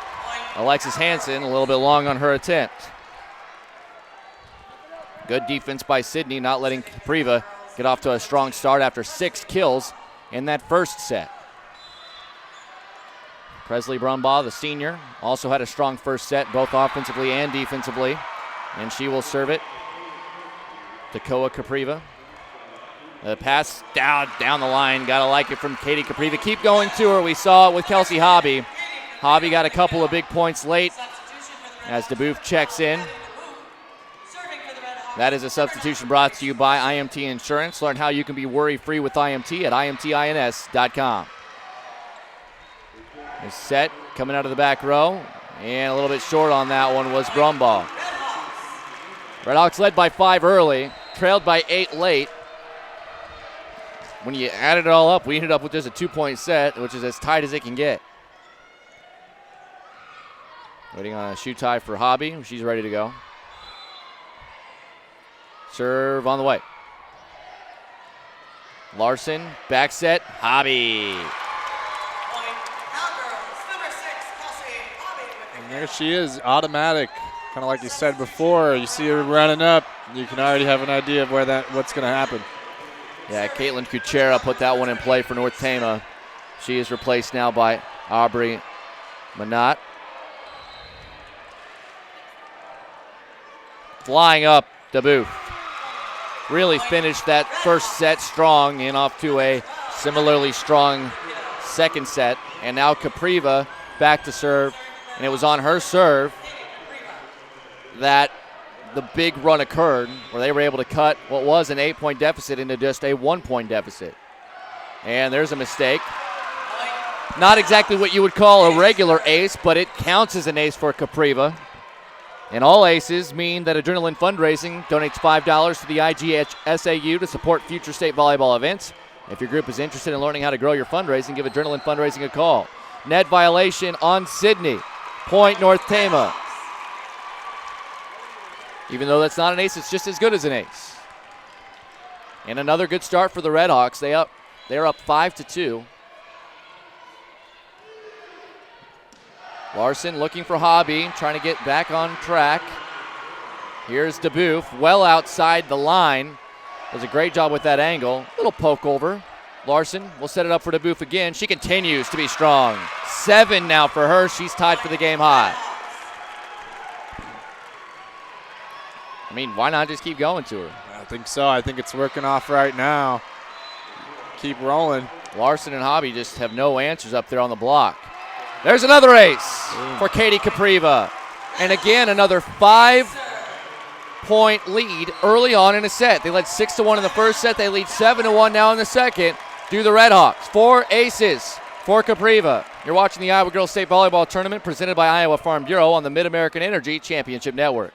Alexis Hansen a little bit long on her attempt. Good defense by Sidney, not letting Capriva get off to a strong start after 6 kills in that first set. Presley Brumbaugh, the senior, also had a strong first set, both offensively and defensively. And she will serve it to Koa Capriva. The pass down the line. Got to like it from Katie Capriva. Keep going to her. We saw it with Kelsey Hobby. Hobby got a couple of big points late as DeBoof checks in. That is a substitution brought to you by IMT Insurance. Learn how you can be worry-free with IMT at imtins.com. This set coming out of the back row, and a little bit short on that one was Brumbaugh. Redhawks led by 5 early, trailed by 8 late. When you added it all up, we ended up with just a 2-point set, which is as tight as it can get. Waiting on a shoe tie for Hobby. She's ready to go. Serve on the way. Larson, back set, Hobby. And there she is, automatic. Kind of like you said before, you see her running up, you can already have an idea of what's going to happen. Yeah, Caitlin Kuchera put that one in play for North Tama. She is replaced now by Aubrey Manat. Flying up, DeBoof. Really finished that first set strong and off to a similarly strong second set. And now Capriva back to serve. And it was on her serve that the big run occurred where they were able to cut what was an 8-point deficit into just a 1-point deficit. And there's a mistake. Not exactly what you would call a regular ace, but it counts as an ace for Capriva. And all aces mean that Adrenaline Fundraising donates $5 to the IGHSAU to support future state volleyball events. If your group is interested in learning how to grow your fundraising, give Adrenaline Fundraising a call. Net violation on Sidney. Point North Tama. Even though that's not an ace, it's just as good as an ace. And another good start for the Redhawks. They're up 5-2. Larson looking for Hobby, trying to get back on track. Here's DeBoof, well outside the line. Does a great job with that angle. Little poke over. Larson will set it up for DeBoof again. She continues to be strong. 7 now for her. She's tied for the game high. I mean, why not just keep going to her? I think so. I think it's working off right now. Keep rolling. Larson and Hobby just have no answers up there on the block. There's another ace for Katie Capriva. And again, another 5-point lead early on in a set. They led 6-1 in the first set. They lead 7-1 now in the second. Do the Redhawks. 4 aces for Capriva. You're watching the Iowa Girls State Volleyball Tournament presented by Iowa Farm Bureau on the Mid-American Energy Championship Network.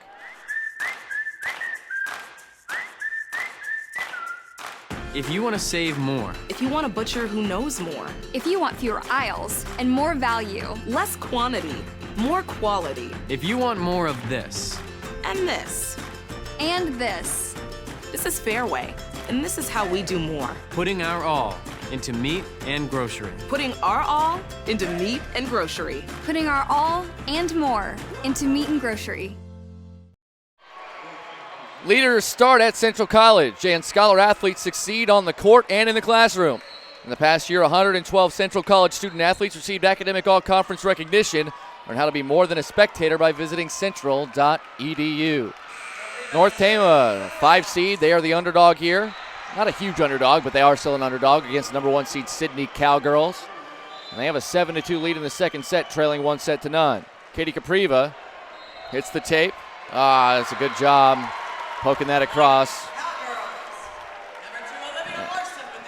If you want to save more, if you want a butcher who knows more, if you want fewer aisles and more value, less quantity, more quality, if you want more of this, and this, and this. This is Fairway, and this is how we do more. Putting our all into meat and grocery. Putting our all into meat and grocery. Putting our all and more into meat and grocery. Leaders start at Central College, and scholar athletes succeed on the court and in the classroom. In the past year, 112 Central College student athletes received academic all-conference recognition. Learn how to be more than a spectator by visiting central.edu. North Tama, 5 seed. They are the underdog here. Not a huge underdog, but they are still an underdog against number 1 seed Sidney Cowgirls. And they have a 7-2 lead in the second set, trailing 1-0. Katie Capriva hits the tape. That's a good job poking that across.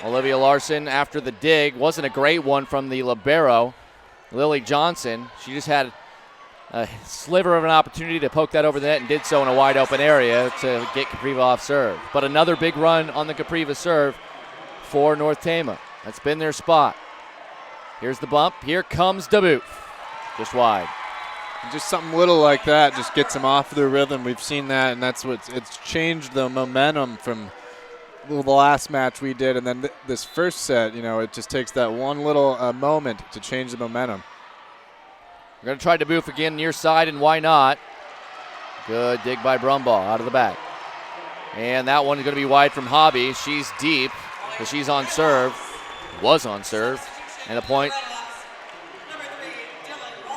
Olivia Larson after the dig. Wasn't a great one from the libero, Lily Johnson. She just had a sliver of an opportunity to poke that over the net and did so in a wide open area to get Capriva off serve. But another big run on the Capriva serve for North Tama. That's been their spot. Here's the bump. Here comes Dubuque. Just wide. Just something little like that just gets them off their rhythm. We've seen that, and that's what it's changed the momentum from the last match we did, and then this first set. It just takes that one little moment to change the momentum. We're going to try Dubuque again near side, and why not? Good dig by Brumbaugh out of the back. And that one is going to be wide from Hobby. She's deep, but she's on serve. Was on serve. And the point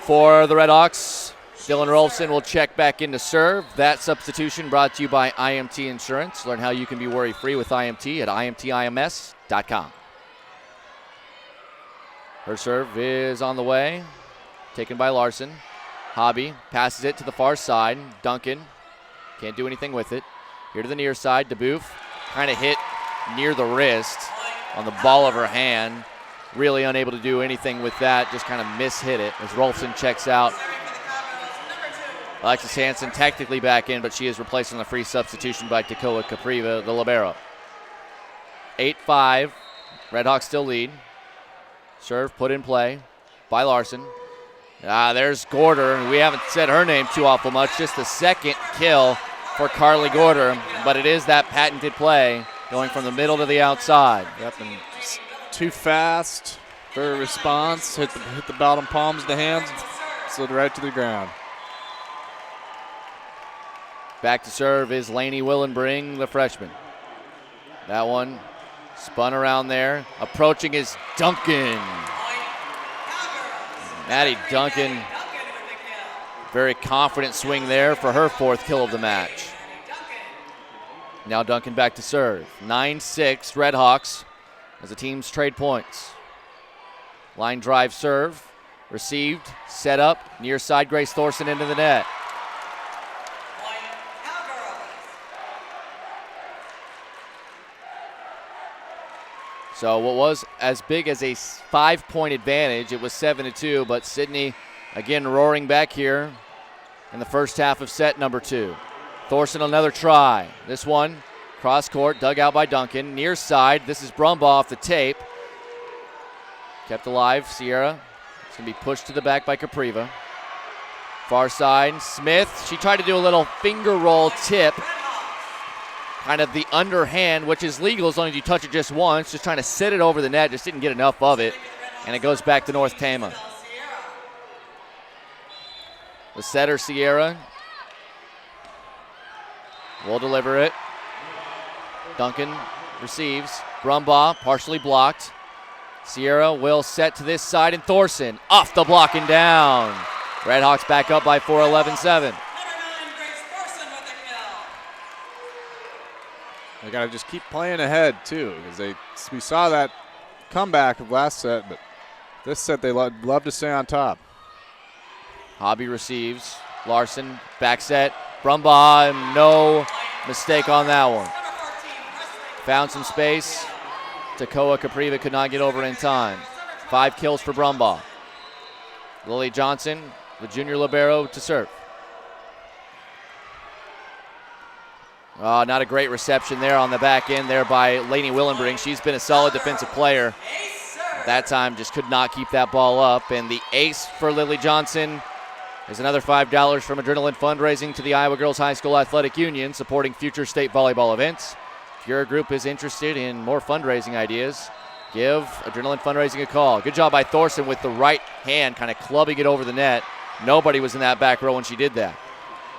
for the Redhawks. Dylan Rolfson will check back into serve. That substitution brought to you by IMT Insurance. Learn how you can be worry-free with IMT at imtims.com. Her serve is on the way. Taken by Larson. Hobby passes it to the far side. Duncan can't do anything with it. Here to the near side. Dubuque kind of hit near the wrist on the ball of her hand. Really unable to do anything with that. Just kind of mishit it as Rolfson checks out. Alexis Hansen technically back in, but she is replaced on the free substitution by Tekoa Capriva, the libero. 8-5. Redhawks still lead. Serve put in play by Larson. There's Gorder. We haven't said her name too awful much. Just the second kill for Carly Gorder, but it is that patented play going from the middle to the outside. Yep, and too fast for a response. Hit the bottom palms of the hands, slid right to the ground. Back to serve is Lainey Willenbring, the freshman. That one spun around there. Approaching is Duncan. Maddie Duncan, very confident swing there for her 4th kill of the match. Now Duncan back to serve. 9-6 Redhawks as the teams trade points. Line drive serve, received, set up, near side Grace Thorson into the net. So what was as big as a 5-point advantage, it was 7-2, but Sidney again roaring back here in the first half of set number 2. Thorson another try. This one, cross court, dug out by Duncan. Near side, this is Brumbaugh off the tape. Kept alive, Sierra. It's going to be pushed to the back by Capriva. Far side, Smith. She tried to do a little finger roll tip. Kind of the underhand, which is legal as long as you touch it just once. Just trying to sit it over the net, just didn't get enough of it. And it goes back to North Tama. The setter, Sierra, will deliver it. Duncan receives. Brumbaugh partially blocked. Sierra will set to this side, and Thorson off the block and down. Redhawks back up by 4, 11-7. They got to just keep playing ahead, too, because we saw that comeback of last set, but this set they love to stay on top. Hobby receives. Larson, back set. Brumbaugh, no mistake on that one. Found some space. Takoa Capriva could not get over in time. 5 kills for Brumbaugh. Lily Johnson, the junior libero, to serve. Not a great reception there on the back end there by Lainey Willenbring. She's been a solid defensive player. That time just could not keep that ball up. And the ace for Lily Johnson is another $5 from Adrenaline Fundraising to the Iowa Girls High School Athletic Union, supporting future state volleyball events. If your group is interested in more fundraising ideas, give Adrenaline Fundraising a call. Good job by Thorson with the right hand, kind of clubbing it over the net. Nobody was in that back row when she did that.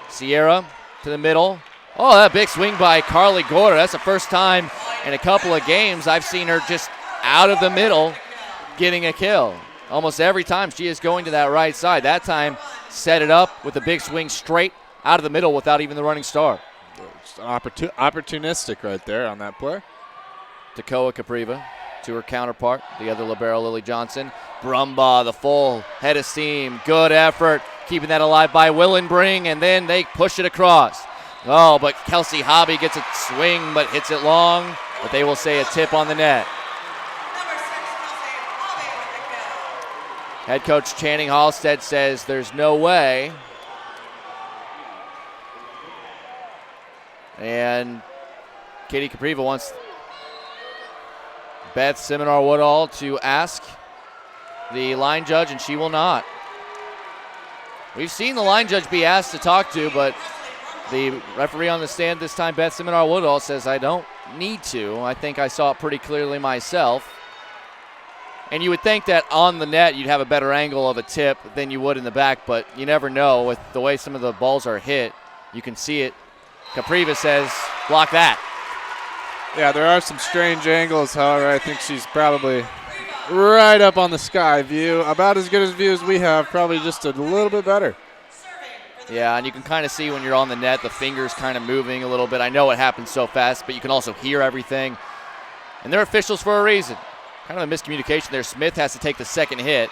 Sierra to the middle. Oh, that big swing by Carly Gorder. That's the first time in a couple of games I've seen her just out of the middle getting a kill. Almost every time she is going to that right side. That time set it up with a big swing straight out of the middle without even the running start. Just opportunistic right there on that play. Takoa Capriva to her counterpart, the other libero, Lily Johnson. Brumbaugh, the full head of steam. Good effort, keeping that alive by Willenbring, and then they push it across. Oh, but Kelsey Hobby gets a swing but hits it long, but they will say a tip on the net. Head coach Channing Halstead says there's no way. And Katie Capriva wants Beth Seminar-Woodall to ask the line judge, and she will not. We've seen the line judge be asked to talk to, but the referee on the stand this time, Beth Seminar-Woodall, says, I don't need to. I think I saw it pretty clearly myself. And you would think that on the net you'd have a better angle of a tip than you would in the back, but you never know with the way some of the balls are hit. You can see it. Capriva says, block that. Yeah, there are some strange angles. However, I think she's probably right up on the sky view. About as good a view as we have, probably just a little bit better. Yeah, and you can kind of see when you're on the net, the fingers kind of moving a little bit. I know it happens so fast, but you can also hear everything. And they're officials for a reason. Kind of a miscommunication there. Smith has to take the second hit.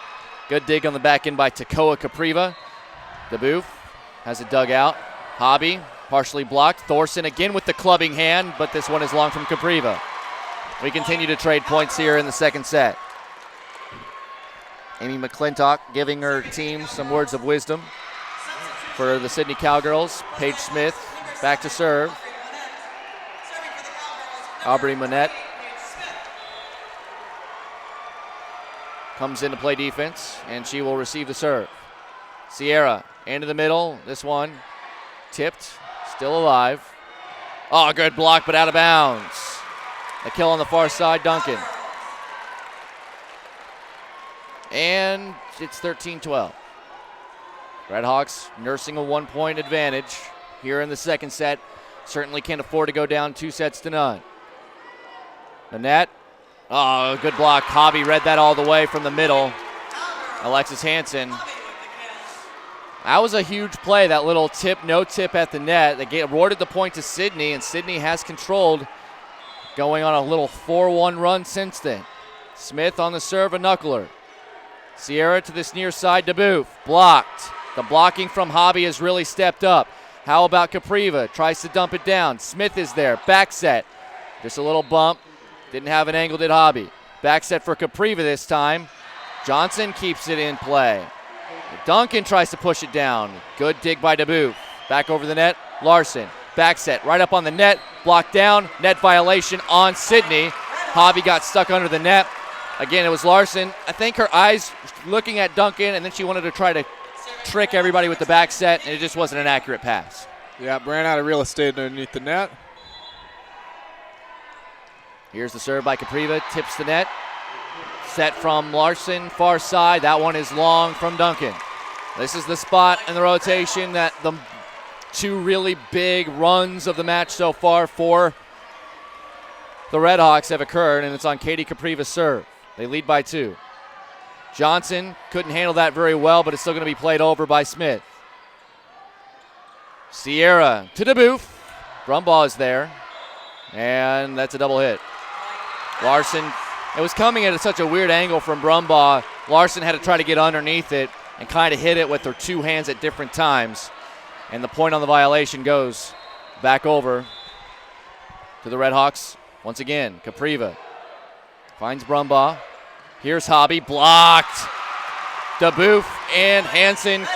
Good dig on the back end by Takoa Capriva. DeBoof has it dug out. Hobby partially blocked. Thorson again with the clubbing hand, but this one is long from Capriva. We continue to trade points here in the second set. Amy McClintock giving her team some words of wisdom. For the Sidney Cowgirls, Paige Smith back to serve. Aubrey Monette comes in to play defense, and she will receive the serve. Sierra into the middle. This one tipped, still alive. Oh, good block, but out of bounds. A kill on the far side, Duncan. And it's 13-12. Redhawks nursing a 1-point advantage here in the second set. Certainly can't afford to go down 2-0. Annette. Oh, good block. Hobby read that all the way from the middle. Alexis Hansen. That was a huge play, that little tip, no tip at the net. They awarded the point to Sidney, and Sidney has controlled, going on a little 4-1 run since then. Smith on the serve, a knuckler. Sierra to this near side, DeBoof. Blocked. The blocking from Hobby has really stepped up. How about Capriva? Tries to dump it down. Smith is there. Back set. Just a little bump. Didn't have an angle, did Hobby. Back set for Capriva this time. Johnson keeps it in play. Duncan tries to push it down. Good dig by DeBoof. Back over the net. Larson. Back set. Right up on the net. Blocked down. Net violation on Sidney. Hobby got stuck under the net. Again, it was Larson. I think her eyes looking at Duncan, and then she wanted to try to trick everybody with the back set, and it just wasn't an accurate pass. Yeah, ran out of real estate underneath the net. Here's the serve by Capriva, tips the net. Set from Larson, far side. That one is long from Duncan. This is the spot in the rotation that the two really big runs of the match so far for the Redhawks have occurred, and it's on Katie Capriva's serve. They lead by 2. Johnson couldn't handle that very well, but it's still going to be played over by Smith. Sierra to DeBoof. Brumbaugh is there. And that's a double hit. Larson, it was coming at such a weird angle from Brumbaugh. Larson had to try to get underneath it and kind of hit it with her two hands at different times. And the point on the violation goes back over to the Redhawks. Once again, Capriva finds Brumbaugh. Here's Hobby, blocked. DeBoof and Hansen.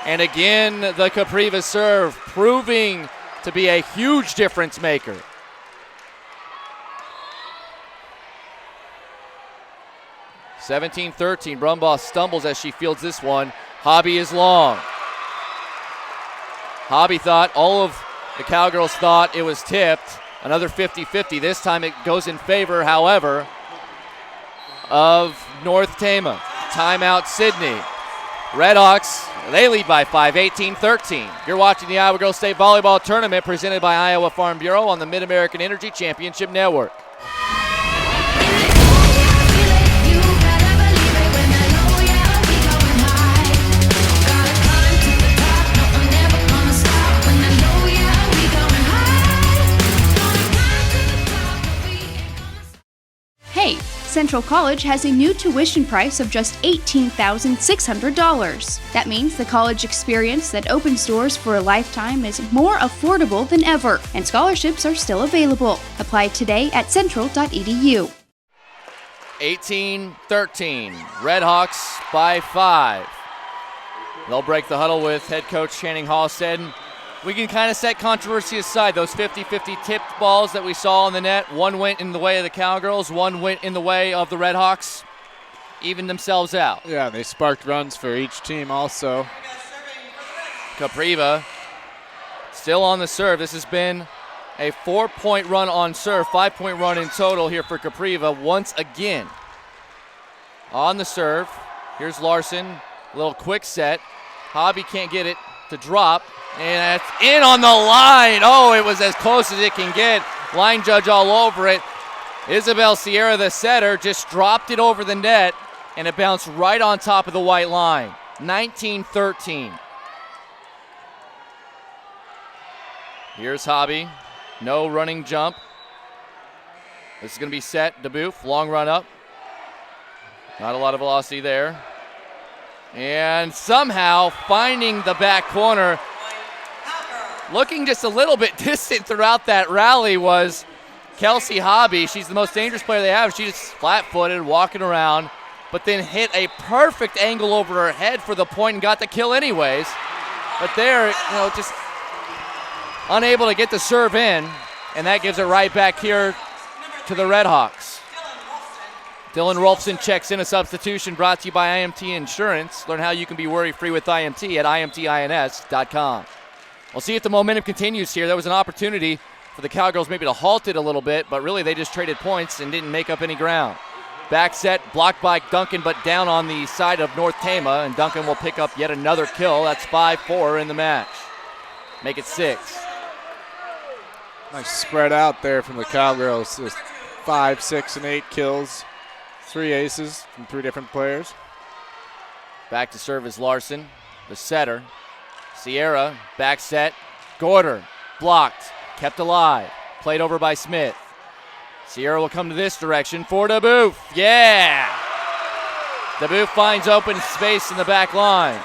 And again, the Capriva serve, proving to be a huge difference maker. (17-13). Brumbaugh stumbles as she fields this one. Hobby is long. Hobby thought, all of the Cowgirls thought it was tipped. Another 50-50. This time it goes in favor, however, of North Tama. Timeout, Sidney. Redhawks, they lead by 5, 18-13. You're watching the Iowa Girls State Volleyball Tournament presented by Iowa Farm Bureau on the Mid-American Energy Championship Network. Hey, Central College has a new tuition price of just $18,600. That means the college experience that opens doors for a lifetime is more affordable than ever, and scholarships are still available. Apply today at central.edu. 18-13, Redhawks by 5. They'll break the huddle with head coach Channing Halstead. We can kind of set controversy aside. Those 50-50 tipped balls that we saw on the net, one went in the way of the Cowgirls, one went in the way of the Redhawks, evened themselves out. Yeah, they sparked runs for each team also. Capriva still on the serve. This has been a 4-point run on serve, 5-point run in total here for Capriva once again. On the serve, here's Larson, a little quick set. Hobby can't get it to drop. And that's in on the line. Oh, it was as close as it can get. Line judge all over it. Isabel Sierra, the setter, just dropped it over the net, and it bounced right on top of the white line. 19-13. Here's Hobby. No running jump. This is going to be set. DeBoof, long run up. Not a lot of velocity there. And somehow finding the back corner. Looking just a little bit distant throughout that rally was Kelsey Hobby. She's the most dangerous player they have. She's just flat-footed, walking around, but then hit a perfect angle over her head for the point and got the kill anyways. But there, just unable to get the serve in, and that gives it right back here to the Redhawks. Dylan Rolfson checks in, a substitution brought to you by IMT Insurance. Learn how you can be worry-free with IMT at imtins.com. We'll see if the momentum continues here. There was an opportunity for the Cowgirls maybe to halt it a little bit, but really they just traded points and didn't make up any ground. Back set, blocked by Duncan, but down on the side of North Tama, and Duncan will pick up yet another kill. That's 5-4 in the match. Make it 6. Nice spread out there from the Cowgirls. Just 5, 6, and 8 kills. 3 aces from 3 different players. Back to serve is Larson, the setter. Sierra, back set. Gorder, blocked, kept alive. Played over by Smith. Sierra will come to this direction for DeBoof. Yeah! DeBoof finds open space in the back line.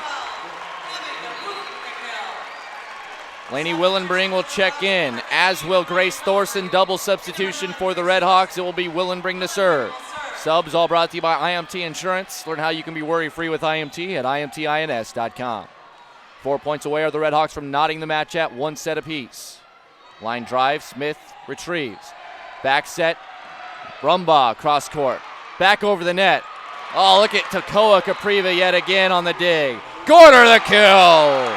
Lainey Willenbring will check in, as will Grace Thorson. Double substitution for the Redhawks. It will be Willenbring to serve. Subs all brought to you by IMT Insurance. Learn how you can be worry-free with IMT at imtins.com. 4 points away are the Redhawks from knotting the match at 1 set apiece. Line drive, Smith retrieves. Back set, Brumbaugh cross court. Back over the net. Oh, look at Takoa Capriva yet again on the dig. Gorder the kill!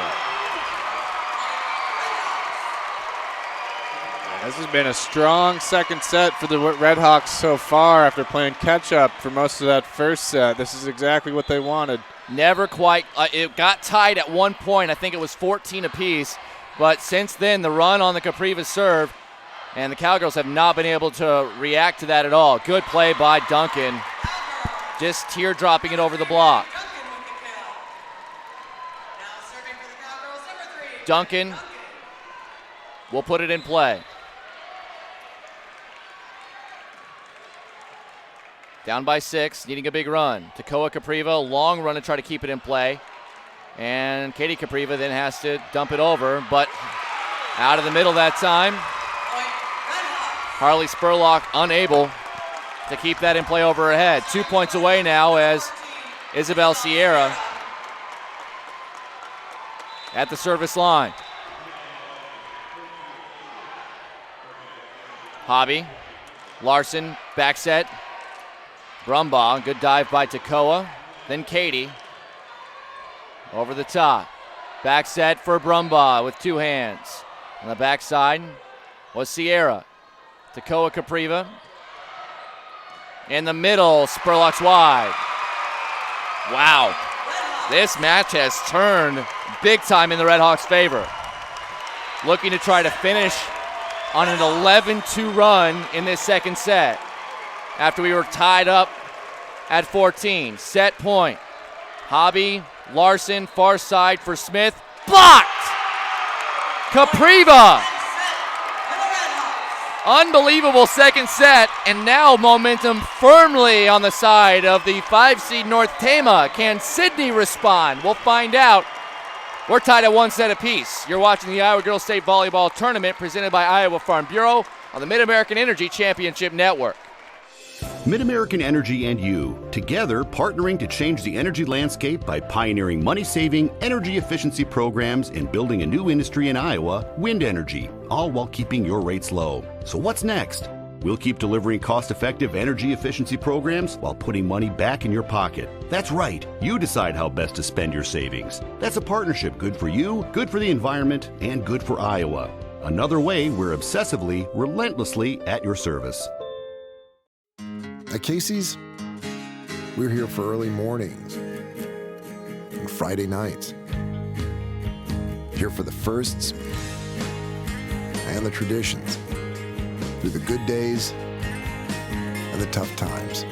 This has been a strong second set for the Redhawks so far after playing catch-up for most of that first set. This is exactly what they wanted. Never quite. It got tied at one point. I think it was 14 apiece. But since then, the run on the Capriva serve, and the Cowgirls have not been able to react to that at all. Good play by Duncan. Just teardropping it over the block. Duncan will put it in play. Down by 6, needing a big run. Takoa Capriva, long run to try to keep it in play. And Katie Capriva then has to dump it over, but out of the middle that time. Harley Spurlock unable to keep that in play over her head. 2 points away now as Isabel Sierra at the service line. Hobby, Larson, back set. Brumbaugh, good dive by Takoa. Then Katie, over the top. Back set for Brumbaugh with 2 hands. On the backside was Sierra. Takoa Capriva. In the middle, Spurlock's wide. Wow. This match has turned big time in the Redhawks' favor. Looking to try to finish on an 11-2 run in this second set after we were tied up at 14. Set point. Hobby, Larson, far side for Smith. Blocked! Capriva! Unbelievable second set, and now momentum firmly on the side of the 5-seed North Tama. Can Sidney respond? We'll find out. We're tied at 1 set apiece. You're watching the Iowa Girls State Volleyball Tournament presented by Iowa Farm Bureau on the Mid-American Energy Championship Network. Mid-American Energy and you, together partnering to change the energy landscape by pioneering money-saving, energy efficiency programs and building a new industry in Iowa, wind energy, all while keeping your rates low. So what's next? We'll keep delivering cost-effective energy efficiency programs while putting money back in your pocket. That's right, you decide how best to spend your savings. That's a partnership good for you, good for the environment, and good for Iowa. Another way we're obsessively, relentlessly at your service. At Casey's, we're here for early mornings and Friday nights. Here for the firsts and the traditions, through the good days and the tough times.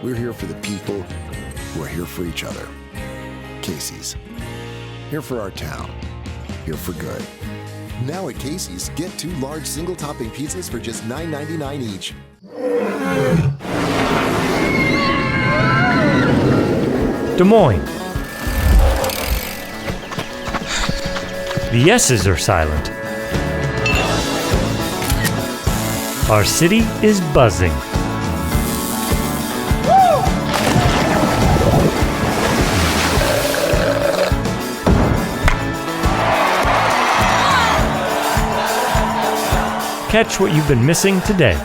We're here for the people who are here for each other. Casey's, here for our town, here for good. Now at Casey's, get 2 large single-topping pizzas for just $9.99 each. Des Moines. The S's are silent. Our city is buzzing. Catch what you've been missing today.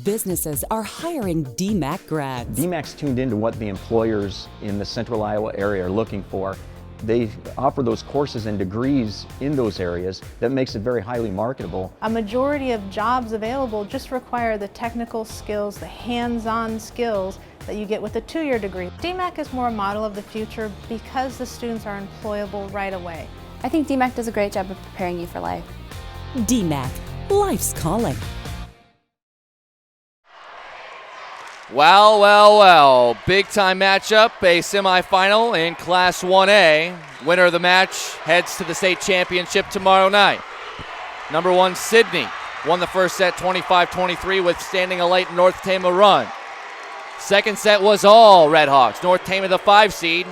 Businesses are hiring DMAC grads. DMAC's tuned into what the employers in the central Iowa area are looking for. They offer those courses and degrees in those areas that makes it very highly marketable. A majority of jobs available just require the technical skills, the hands-on skills that you get with a 2-year degree. DMAC is more a model of the future because the students are employable right away. I think DMAC does a great job of preparing you for life. DMAC, life's calling. Well. Big time matchup, a semifinal in Class 1A. Winner of the match heads to the state championship tomorrow night. Number 1, Sidney, won the first set 25-23, withstanding a late North Tama run. Second set was all Redhawks. North Tama the 5-seed,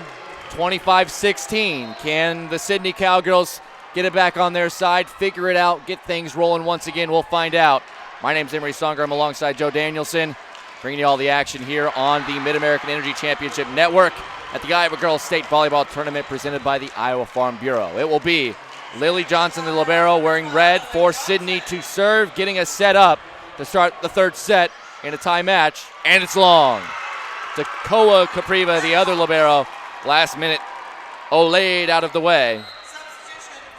25-16. Can the Sidney Cowgirls get it back on their side, figure it out, get things rolling once again? We'll find out. My name's Emery Songer. I'm alongside Joe Danielson, bringing you all the action here on the Mid-American Energy Championship Network at the Iowa Girls State Volleyball Tournament presented by the Iowa Farm Bureau. It will be Lily Johnson, the libero, wearing red for Sidney to serve, getting us set up to start the third set in a tie match, and it's long. Takoa Capriva, the other libero, last minute olayed out of the way.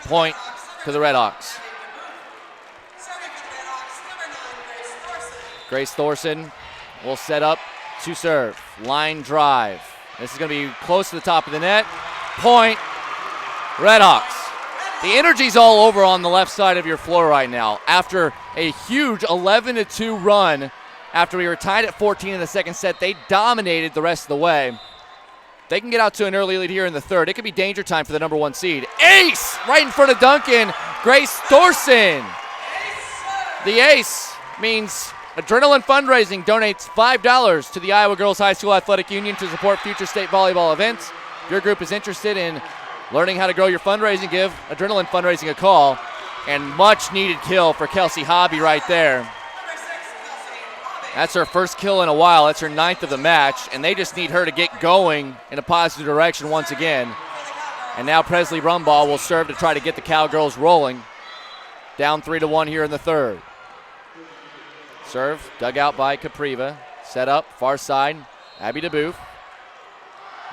Point to the Redhawks. Grace Thorson will set up to serve. Line drive. This is going to be close to the top of the net. Point, Redhawks. The energy's all over on the left side of your floor right now. After a huge 11-2 run, after we were tied at 14 in the second set, they dominated the rest of the way. They can get out to an early lead here in the third. It could be danger time for the number 1 seed. Ace! Right in front of Duncan. Grace Thorson. The ace means Adrenaline Fundraising donates $5 to the Iowa Girls High School Athletic Union to support future state volleyball events. If your group is interested in learning how to grow your fundraising, give Adrenaline Fundraising a call. And much needed kill for Kelsey Hobby right there. That's her first kill in a while. That's her 9th of the match, and they just need her to get going in a positive direction once again. And now Presley Brumbaugh will serve to try to get the Cowgirls rolling. Down 3-1 here in the third. Serve dug out by Capriva. Set up, far side, Abby DeBoof.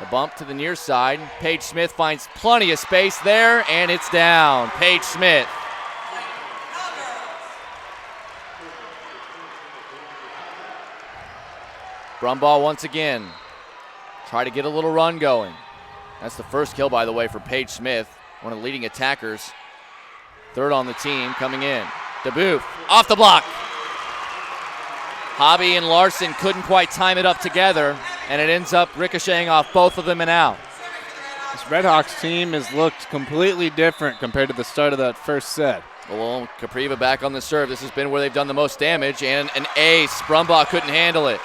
The bump to the near side. Paige Smith finds plenty of space there, and it's down. Paige Smith. Brumbaugh once again. Try to get a little run going. That's the first kill, by the way, for Paige Smith, one of the leading attackers. Third on the team coming in. DeBoof off the block. Hobby and Larson couldn't quite time it up together, and it ends up ricocheting off both of them and out. This Redhawks team has looked completely different compared to the start of that first set. Well, Capriva back on the serve. This has been where they've done the most damage, and an ace. Brumbaugh couldn't handle it.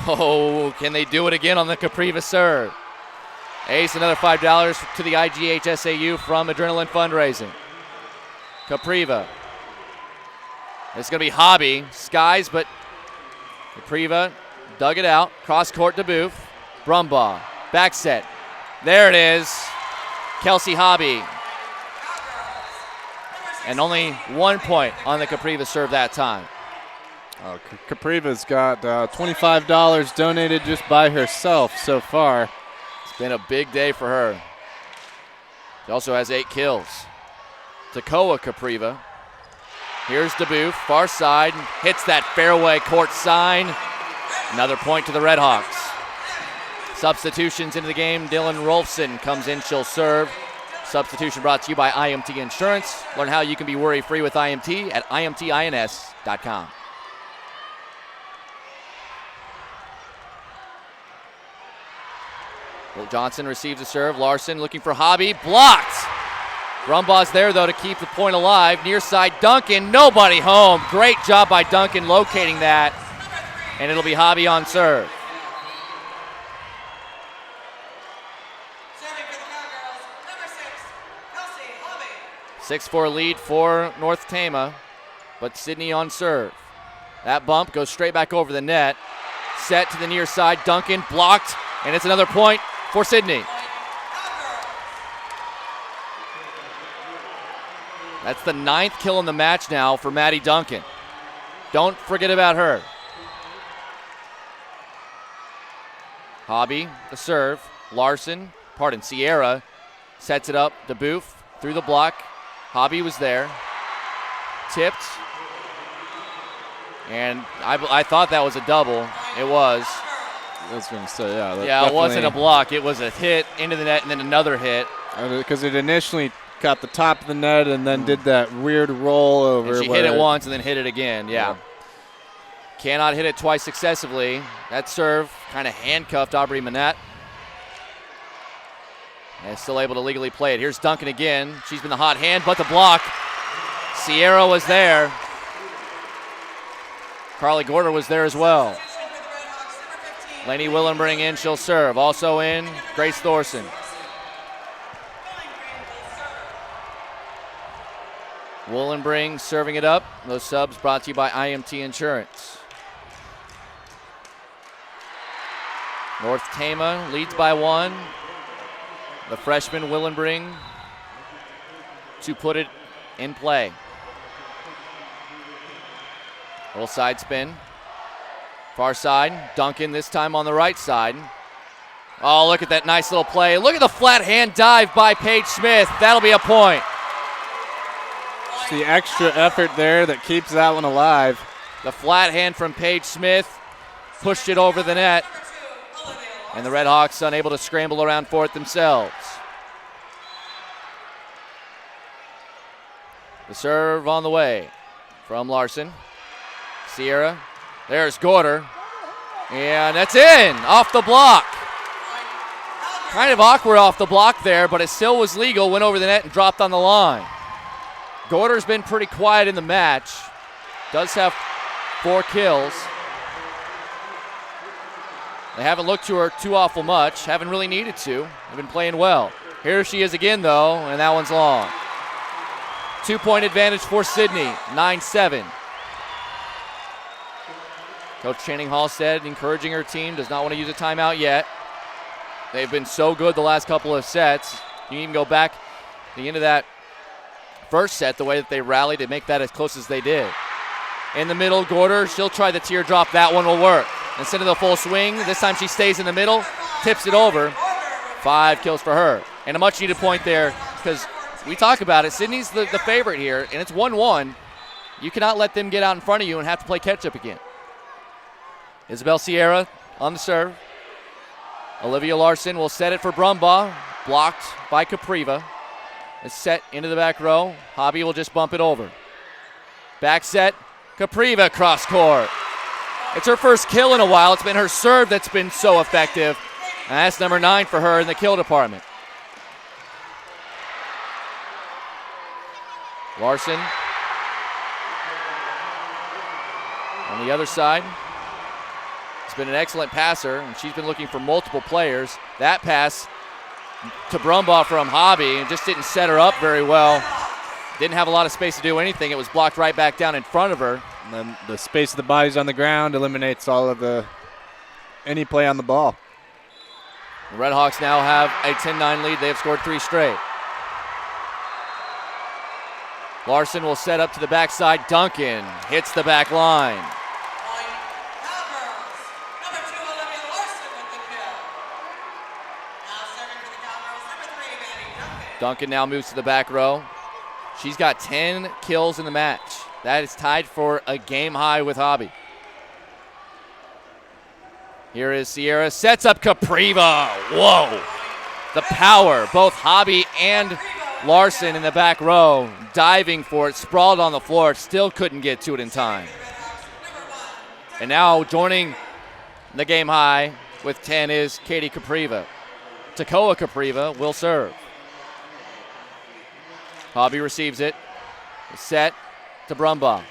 Oh, can they do it again on the Capriva serve? Ace, another $5 to the IGHSAU from Adrenaline Fundraising. Capriva. It's going to be Hobby. Skies, but Capriva dug it out. Cross court to Booth. Brumbaugh. Back set. There it is. Kelsey Hobby. And only 1 point on the Capriva serve that time. Capriva's got $25 donated just by herself so far. It's been a big day for her. She also has 8 kills. Tekoa Capriva. Here's DeBoof, far side, hits that fairway court sign. Another point to the Redhawks. Substitutions into the game. Dylan Rolfson comes in, she'll serve. Substitution brought to you by IMT Insurance. Learn how you can be worry-free with IMT at imtins.com. Will Johnson receives a serve. Larson looking for Hobby. Blocked. Brumbaugh's there, though, to keep the point alive. Near side, Duncan. Nobody home. Great job by Duncan locating that. And it'll be Hobby on serve. Serving for the Cowgirls, number 6, Kelsey Hobby. 6-4 lead for North Tama, but Sidney on serve. That bump goes straight back over the net. Set to the near side. Duncan blocked, and it's another point for Sidney. That's the 9th kill in the match now for Maddie Duncan. Don't forget about her. Hobby, the serve. Sierra sets it up. DeBoof through the block. Hobby was there. Tipped. And I thought that was a double. It was. I was going to say, yeah. Yeah, it wasn't a block. It was a hit into the net and then another hit. Because it initially got the top of the net and then did that weird roll over. And she hit it once and then hit it again, yeah. Cannot hit it twice successively. That serve kind of handcuffed Aubrey Manette. And still able to legally play it. Here's Duncan again. She's been the hot hand, but the block. Sierra was there. Carly Gorder was there as well. Lainey Willenbring in, she'll serve. Also in, Grace Thorson. Willenbring serving it up. Those subs brought to you by IMT Insurance. North Tama leads by 1. The freshman Willenbring to put it in play. Little side spin. Far side, Duncan this time on the right side. Oh, look at that nice little play. Look at the flat hand dive by Paige Smith. That'll be a point. It's the extra effort there that keeps that one alive. The flat hand from Paige Smith pushed it over the net. And the Redhawks unable to scramble around for it themselves. The serve on the way from Larson. Sierra. There's Gorder. And that's in, off the block. Kind of awkward off the block there, but it still was legal. Went over the net and dropped on the line. Gorder's been pretty quiet in the match. does have 4 kills. They haven't looked to her too awful much. Haven't really needed to. They've been playing well. Here she is again, though, and that one's long. 2-point advantage for Sidney, 9-7. Coach Channing Hall said, encouraging her team, does not want to use a timeout yet. They've been so good the last couple of sets. You can even go back to the end of that first set, the way that they rallied to make that as close as they did. In the middle, Gorder, she'll try the teardrop. That one will work. Instead of the full swing, this time she stays in the middle, tips it over. 5 kills for her. And a much-needed point there because we talk about it. Sidney's the favorite here, and it's 1-1. You cannot let them get out in front of you and have to play catch-up again. Isabel Sierra on the serve. Olivia Larson will set it for Brumbaugh. Blocked by Capriva. It's set into the back row. Hobby will just bump it over. Back set. Capriva cross court. It's her first kill in a while. It's been her serve that's been so effective. And that's number 9 for her in the kill department. Larson on the other side. Has been an excellent passer, and she's been looking for multiple players. That pass to Brumbaugh from Hobby and just didn't set her up very well. Didn't have a lot of space to do anything. It was blocked right back down in front of her. And then the space of the bodies on the ground eliminates all of any play on the ball. The Redhawks now have a 10-9 lead. They have scored 3 straight. Larson will set up to the backside. Duncan hits the back line. Duncan now moves to the back row. She's got 10 kills in the match. That is tied for a game high with Hobby. Here is Sierra, sets up Capriva. Whoa. The power, both Hobby and Larson in the back row, diving for it, sprawled on the floor, still couldn't get to it in time. And now joining the game high with 10 is Katie Capriva. Takoa Capriva will serve. Hobby receives it. Set to Brumbaugh.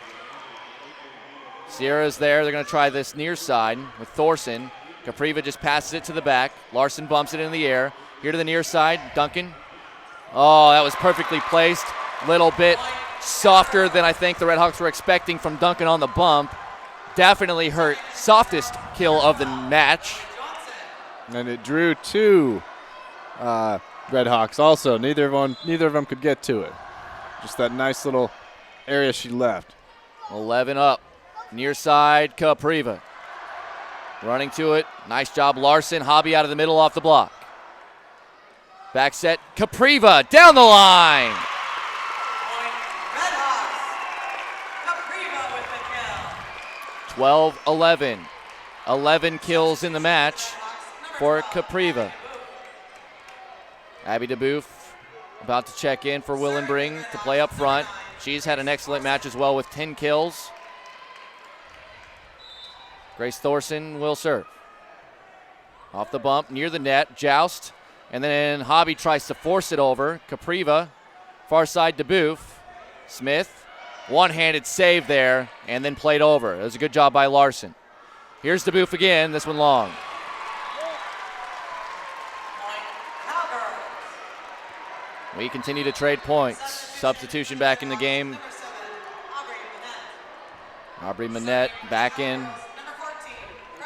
Sierra's there. They're going to try this near side with Thorson. Capriva just passes it to the back. Larson bumps it in the air. Here to the near side. Duncan. Oh, that was perfectly placed. Little bit softer than I think the Redhawks were expecting from Duncan on the bump. Definitely her softest kill of the match. And it drew 2 Redhawks also. Neither of them could get to it. Just that nice little area she left. 11 up. Near side, Capriva. Running to it. Nice job, Larson. Hobby out of the middle off the block. Back set, Capriva down the line. 12-11. 11 kills in the match for Capriva. Abby DeBoof about to check in for Willenbring to play up front. She's had an excellent match as well with 10 kills. Grace Thorson will serve. Off the bump, near the net, joust. And then Hobby tries to force it over. Capriva, far side DeBoof. Smith, one-handed save there, and then played over. It was a good job by Larson. Here's DeBoof again, this one long. We continue to trade points. Substitution back in the game. Aubrey Manette back in.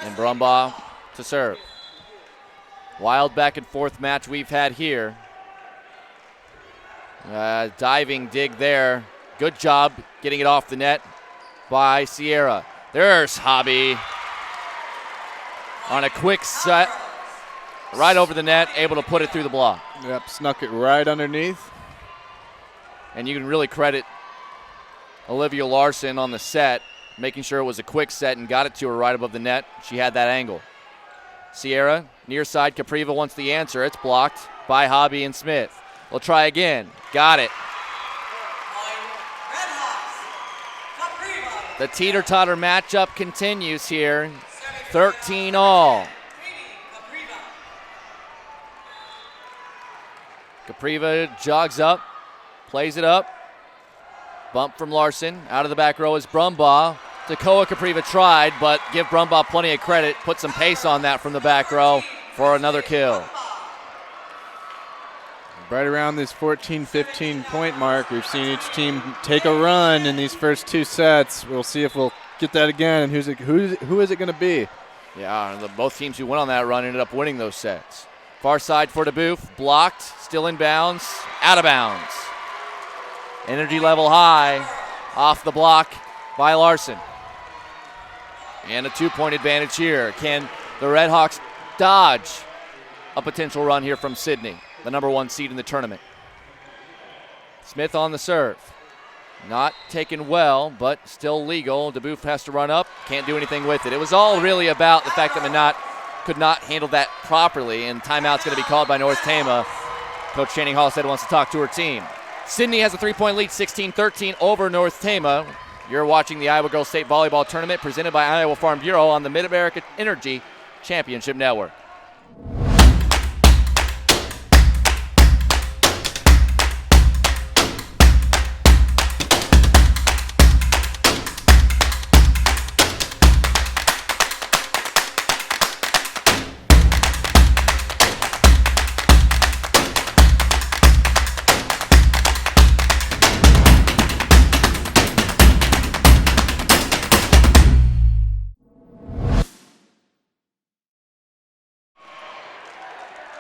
And Brumbaugh to serve. Wild back and forth match we've had here. Diving dig there. Good job getting it off the net by Sierra. There's Hobby on a quick set. Right over the net, able to put it through the block. Yep, snuck it right underneath. And you can really credit Olivia Larson on the set, making sure it was a quick set and got it to her right above the net. She had that angle. Sierra, near side, Capriva wants the answer. It's blocked by Hobby and Smith. We'll try again. Got it. The teeter-totter matchup continues here. 13-all. Capriva jogs up, plays it up. Bump from Larson. Out of the back row is Brumbaugh. Tekoa Capriva tried, but give Brumbaugh plenty of credit. Put some pace on that from the back row for another kill. Right around this 14-15 point mark, we've seen each team take a run in these first 2 sets. We'll see if we'll get that again, and who is it going to be? Yeah, both teams who went on that run ended up winning those sets. Far side for DeBoeuf, blocked, still in bounds, out of bounds. Energy level high, off the block by Larson. And a 2-point advantage here. Can the Redhawks dodge a potential run here from Sidney, the number 1 seed in the tournament? Smith on the serve. Not taken well, but still legal. DeBoeuf has to run up, can't do anything with it. It was all really about the fact that Minot could not handle that properly, and timeout's going to be called by North Tama. Coach Channing Halstead wants to talk to her team. Sidney has a 3-point lead, 16-13 over North Tama. You're watching the Iowa Girls State Volleyball Tournament presented by Iowa Farm Bureau on the Mid-America Energy Championship Network.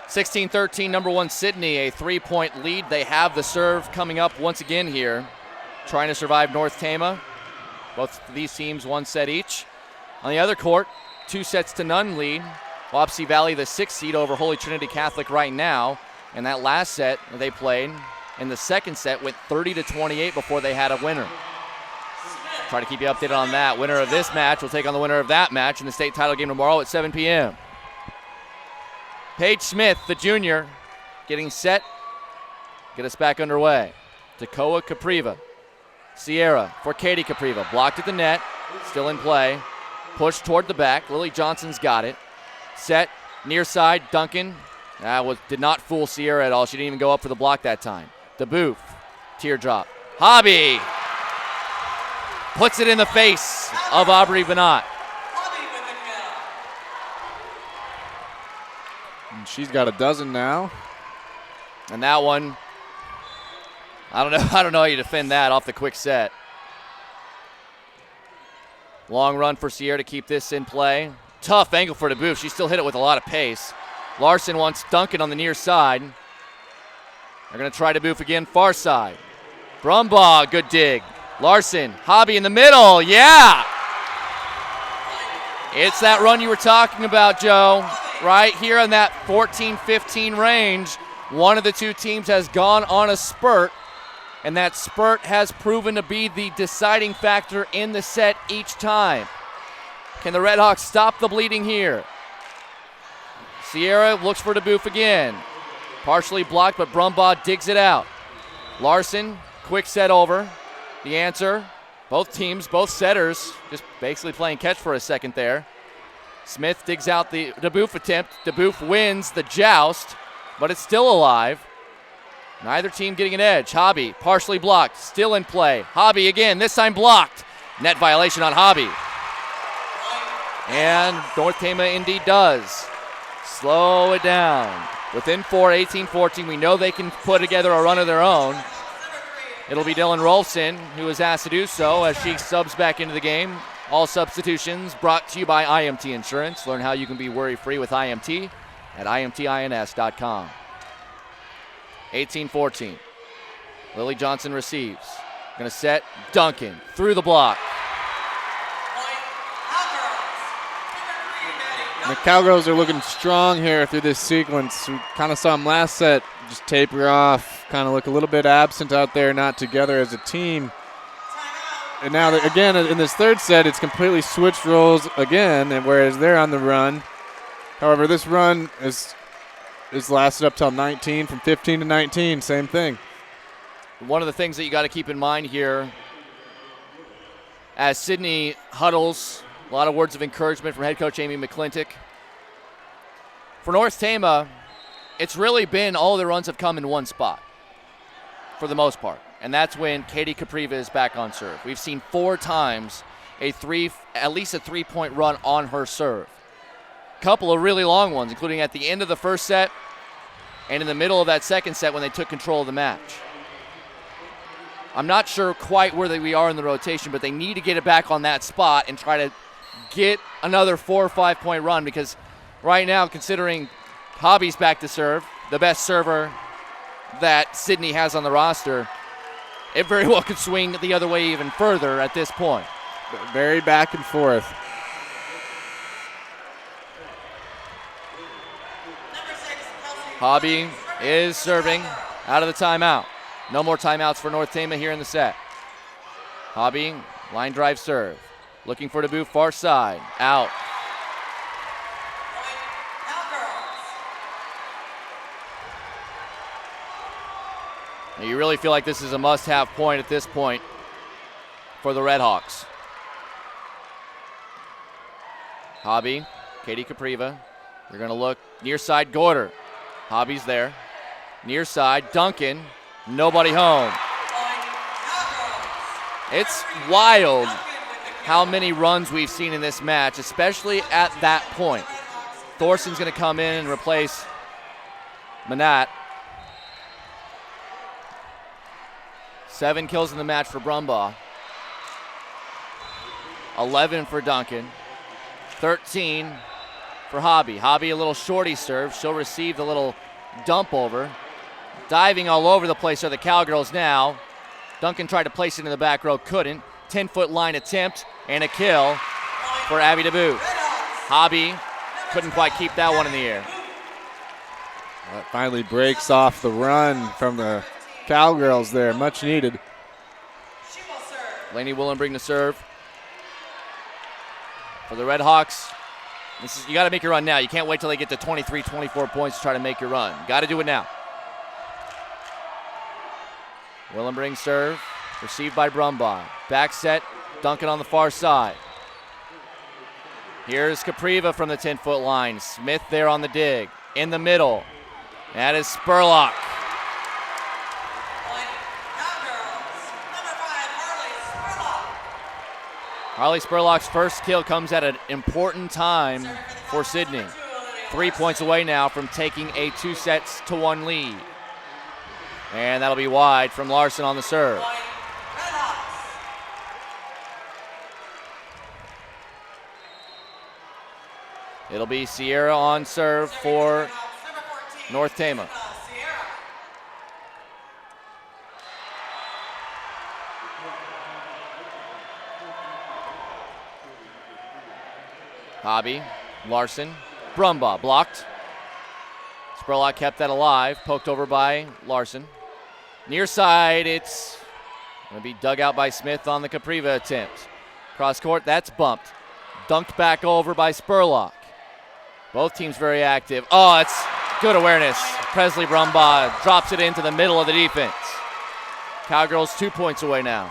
(16-13), number 1 Sidney, a 3-point lead. They have the serve coming up once again here, trying to survive North Tama. Both of these teams 1 set each. On the other court, 2-0 lead. Wapsie Valley, the 6th seed over Holy Trinity Catholic right now. And that last set they played in the second set went 30-28 before they had a winner. Try to keep you updated on that. Winner of this match will take on the winner of that match in the state title game tomorrow at 7 p.m. Paige Smith, the junior, getting set. Get us back underway. Tekoa Capriva. Sierra for Katie Capriva. Blocked at the net. Still in play. Pushed toward the back. Lily Johnson's got it. Set. Near side. Duncan. Did not fool Sierra at all. She didn't even go up for the block that time. DeBoeuf. Teardrop. Hobby. Puts it in the face of Aubrey Benot. She's got a dozen now. And that one, I don't know how you defend that off the quick set. Long run for Sierra to keep this in play. Tough angle for DeBoeuf. She still hit it with a lot of pace. Larson wants Duncan on the near side. They're going to try DeBoeuf again, far side. Brumbaugh, good dig. Larson, Hobby in the middle, yeah! It's that run you were talking about, Joe. Right here in that 14-15 range, one of the 2 teams has gone on a spurt, and that spurt has proven to be the deciding factor in the set each time. Can the Redhawks stop the bleeding here? Sierra looks for DeBoeuf again. Partially blocked, but Brumbaugh digs it out. Larson, quick set over. The answer, both teams, both setters, just basically playing catch for a second there. Smith digs out the DeBoeuf attempt. DeBoeuf wins the joust, but it's still alive. Neither team getting an edge. Hobby, partially blocked, still in play. Hobby again, this time blocked. Net violation on Hobby. And North Tama indeed does. Slow it down. Within 4, 18-14, we know they can put together a run of their own. It'll be Dylan Rolfson who is asked to do so as she subs back into the game. All substitutions brought to you by IMT Insurance. Learn how you can be worry-free with IMT at imtins.com. 18-14. Lily Johnson receives. Going to set Duncan through the block. And the Cowgirls are looking strong here through this sequence. We kind of saw them last set just taper off, kind of look a little bit absent out there, not together as a team. And now, again, in this third set, it's completely switched roles again, and whereas they're on the run. However, this run is lasted up till 19, from 15 to 19, same thing. One of the things that you got to keep in mind here, as Sidney huddles, a lot of words of encouragement from head coach Amy McClintock. For North Tama, it's really been all their runs have come in one spot, for the most part. and that's when Katie Capriva is back on serve. We've seen 4 times at least a 3-point run on her serve. Couple of really long ones, including at the end of the first set and in the middle of that second set when they took control of the match. I'm not sure quite where we are in the rotation, but they need to get it back on that spot and try to get another 4 or 5 point run, because right now, considering Hobby's back to serve, the best server that Sidney has on the roster, it very well could swing the other way even further at this point. Very back and forth. Hobby is serving out of the timeout. No more timeouts for North Tama here in the set. Hobby, line drive serve. Looking for Dabu, far side, out. Now you really feel like this is a must-have point at this point for the Redhawks. Hobby, Katie Capriva. They're going to look near side, Gorder. Hobby's there. Near side, Duncan. Nobody home. It's wild how many runs we've seen in this match, especially at that point. Thorson's going to come in and replace Manat. 7 kills in the match for Brumbaugh. 11 for Duncan. 13 for Hobby. Hobby a little shorty serve. She'll receive the little dump over. Diving all over the place are the Cowgirls now. Duncan tried to place it in the back row, couldn't. 10-foot line attempt and a kill for Abby Dabu. Hobby couldn't quite keep that one in the air. That finally breaks off the run from the Cowgirls there, much needed. Lainey Willenbring to serve. For the Redhawks, you got to make your run now. You can't wait till they get to 23, 24 points to try to make your run. Got to do it now. Willenbring serve, received by Brumbaugh. Back set, Duncan on the far side. Here's Capriva from the 10-foot line. Smith there on the dig. In the middle, that is Spurlock. Harley Spurlock's first kill comes at an important time for Sidney. 3 points away now from taking a 2-1 lead. And that'll be wide from Larson on the serve. It'll be Sierra on serve for North Tama. Hobby, Larson, Brumbaugh blocked. Spurlock kept that alive, poked over by Larson. Near side, it's going to be dug out by Smith on the Capriva attempt. Cross court, that's bumped. Dunked back over by Spurlock. Both teams very active. Oh, it's good awareness. Presley Brumbaugh drops it into the middle of the defense. Cowgirls 2 points away now.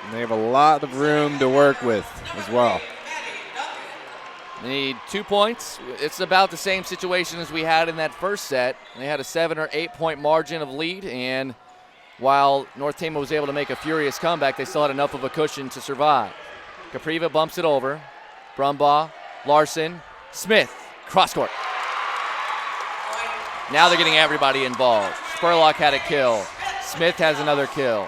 And they have a lot of room to work with as well. They need 2 points. It's about the same situation as we had in that first set. They had a 7 or 8 point margin of lead, and while North Tama was able to make a furious comeback, they still had enough of a cushion to survive. Capriva bumps it over. Brumbaugh, Larson, Smith, cross court. Now they're getting everybody involved. Spurlock had a kill. Smith has another kill.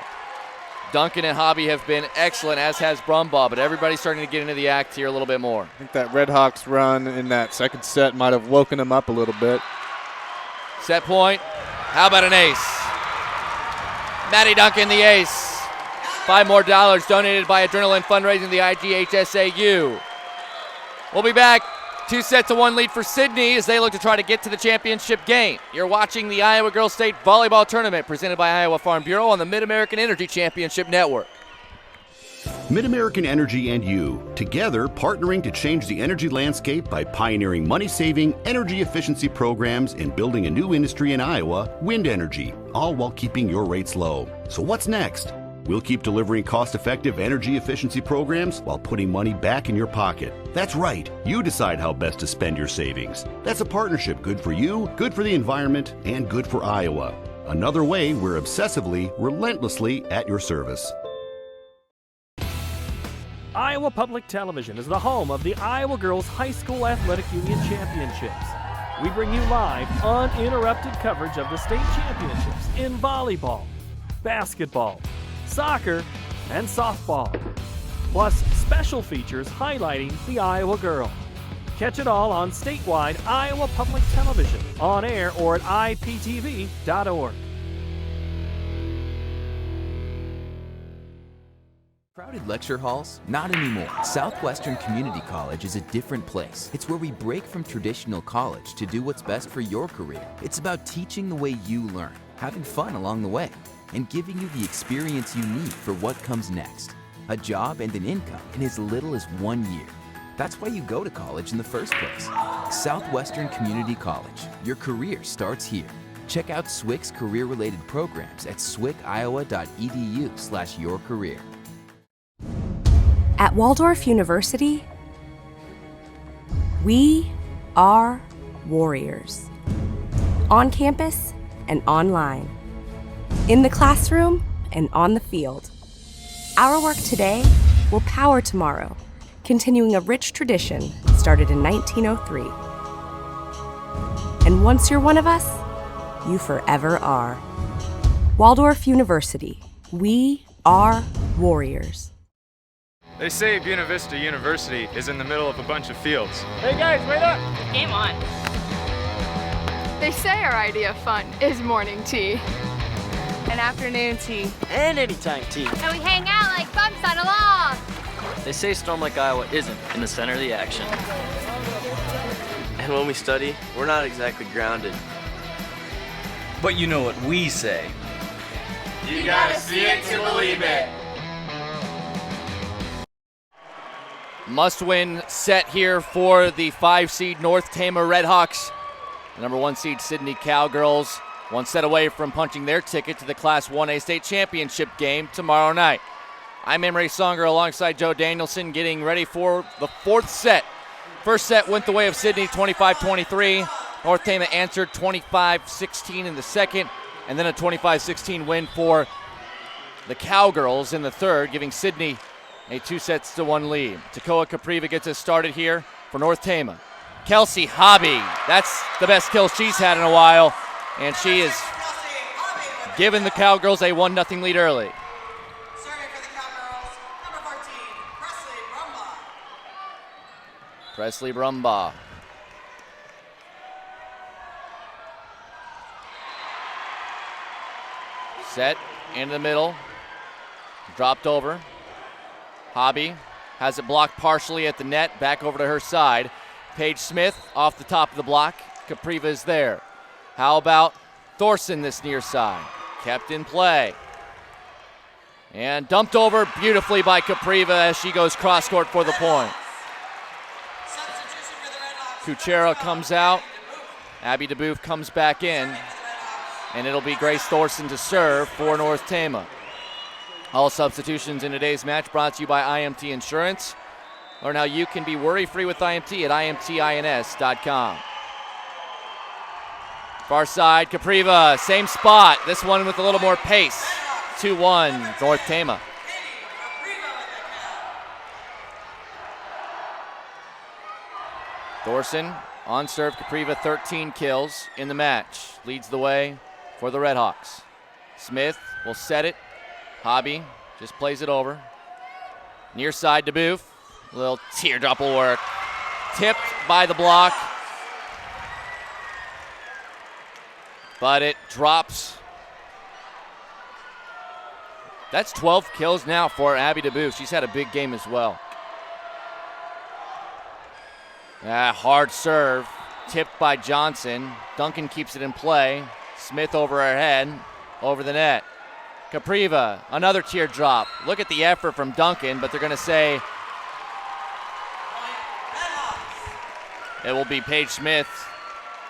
Duncan and Hobby have been excellent, as has Brumbaugh, but everybody's starting to get into the act here a little bit more. I think that Redhawks run in that second set might have woken them up a little bit. Set point. How about an ace? Maddie Duncan, the ace. $5 more donated by Adrenaline Fundraising, the IGHSAU. We'll be back. 2-1 lead for Sidney as they look to try to get to the championship game. You're watching the Iowa Girls State Volleyball Tournament presented by Iowa Farm Bureau on the Mid-American Energy Championship Network. Mid-American Energy and you, together partnering to change the energy landscape by pioneering money-saving, energy efficiency programs and building a new industry in Iowa, wind energy, all while keeping your rates low. So what's next? We'll keep delivering cost-effective energy efficiency programs while putting money back in your pocket. That's right. You decide how best to spend your savings. That's a partnership good for you, good for the environment, and good for Iowa. Another way we're obsessively, relentlessly at your service. Iowa Public Television is the home of the Iowa Girls High School Athletic Union Championships. We bring you live, uninterrupted coverage of the state championships in volleyball, basketball, soccer, and softball. Plus special features highlighting the Iowa girl. Catch it all on statewide Iowa Public Television, on air or at iptv.org. Crowded lecture halls? Not anymore. Southwestern Community College is a different place. It's where we break from traditional college to do what's best for your career. It's about teaching the way you learn, having fun along the way, and giving you the experience you need for what comes next. A job and an income in as little as 1 year. That's why you go to college in the first place. Southwestern Community College. Your career starts here. Check out SWC's career-related programs at swciowa.edu/yourcareer. At Waldorf University, we are warriors. On campus and online. In the classroom and on the field. Our work today will power tomorrow, continuing a rich tradition started in 1903. And once you're one of us, you forever are. Waldorf University, we are warriors. They say Buena Vista University is in the middle of a bunch of fields. Hey guys, wait up! Game on. They say our idea of fun is morning tea, and afternoon tea, And anytime tea. And we hang out like bumps on a log. They say Storm Lake, Iowa isn't in the center of the action. And when we study, we're not exactly grounded. But you know what we say. You gotta see it to believe it. Must-win set here for the 5-seed North Tama Redhawks. The number 1 seed Sidney Cowgirls, one set away from punching their ticket to the Class 1A state championship game tomorrow night. I'm Emery Songer alongside Joe Danielson, getting ready for the 4th set. First set went the way of Sidney, 25-23. North Tama answered 25-16 in the second, and then a 25-16 win for the Cowgirls in the third, giving Sidney a 2-1 lead. Takoa Capriva gets us started here for North Tama. Kelsey Hobby, that's the best kill she's had in a while, and she is giving the Cowgirls a 1-0 lead early. Presley Brumbaugh. Set into the middle. Dropped over. Hobby has it blocked partially at the net. Back over to her side. Paige Smith off the top of the block. Capriva is there. How about Thorson this near side? Kept in play. And dumped over beautifully by Capriva as she goes cross court for the point. Kuchera comes out. Abby DeBoof comes back in. And it'll be Grace Thorson to serve for North Tama. All substitutions in today's match brought to you by IMT Insurance. Learn how you can be worry-free with IMT at imtins.com. Far side, Capriva, same spot. This one with a little more pace. 2-1, North Tama. Thorson on serve, Capriva 13 kills in the match. Leads the way for the Redhawks. Smith will set it. Hobby just plays it over. Near side to Booth. A little teardrop will work. Tipped by the block. But it drops. That's 12 kills now for Abby DeBoof. She's had a big game as well. Hard serve. Tipped by Johnson. Duncan keeps it in play. Smith over her head. Over the net. Capriva, another teardrop. Look at the effort from Duncan, but they're going to say it will be Paige Smith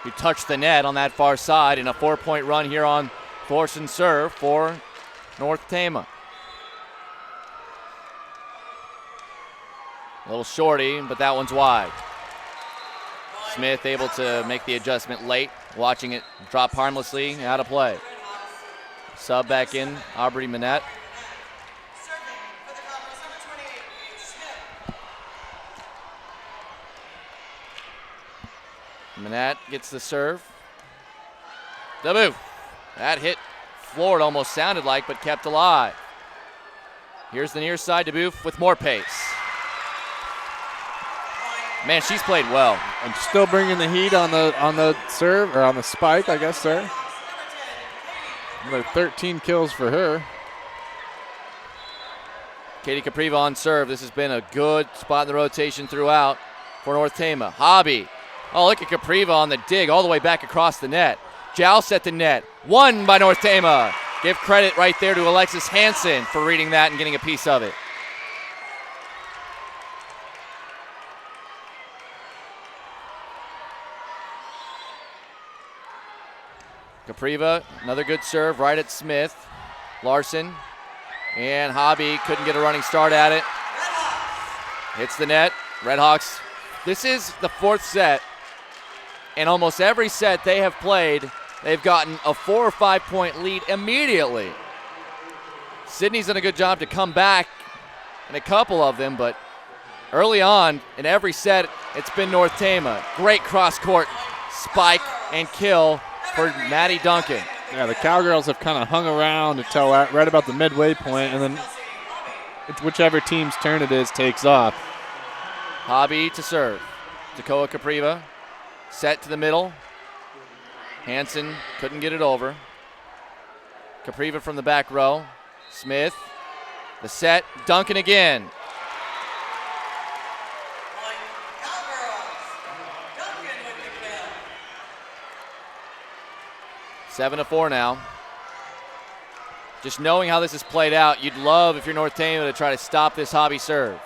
who touched the net on that far side in a 4-point run here on Thorson serve for North Tama. A little shorty, but that one's wide. Smith able to make the adjustment late, watching it drop harmlessly out of play. Sub back in, Aubrey Manette. Manette gets the serve. The move. That hit floor, it almost sounded like, but kept alive. Here's the near side to Booth with more pace. Man, she's played well. And still bringing the heat on the serve, or on the spike, I guess, sir. Another 13 kills for her. Katie Capriva on serve. This has been a good spot in the rotation throughout for North Tama. Hobby. Oh, look at Capriva on the dig all the way back across the net. Joust at the net. Won by North Tama. Give credit right there to Alexis Hansen for reading that and getting a piece of it. Capriva, another good serve right at Smith. Larson and Hobby couldn't get a running start at it. Hits the net. Redhawks, this is the fourth set. And almost every set they have played, they've gotten a 4 or 5 point lead immediately. Sidney's done a good job to come back in a couple of them, but early on in every set, it's been North Tama. Great cross-court spike and kill for Maddie Duncan. Yeah, the Cowgirls have kind of hung around until right about the midway point, and then whichever team's turn it is takes off. Hobby to serve. Dakoa Capriva. Set to the middle. Hansen couldn't get it over. Capriva from the back row. Smith. The set. Duncan again. Seven to 4 now. Just knowing how this has played out, you'd love, if you're North Tama, to try to stop this Hobby serve.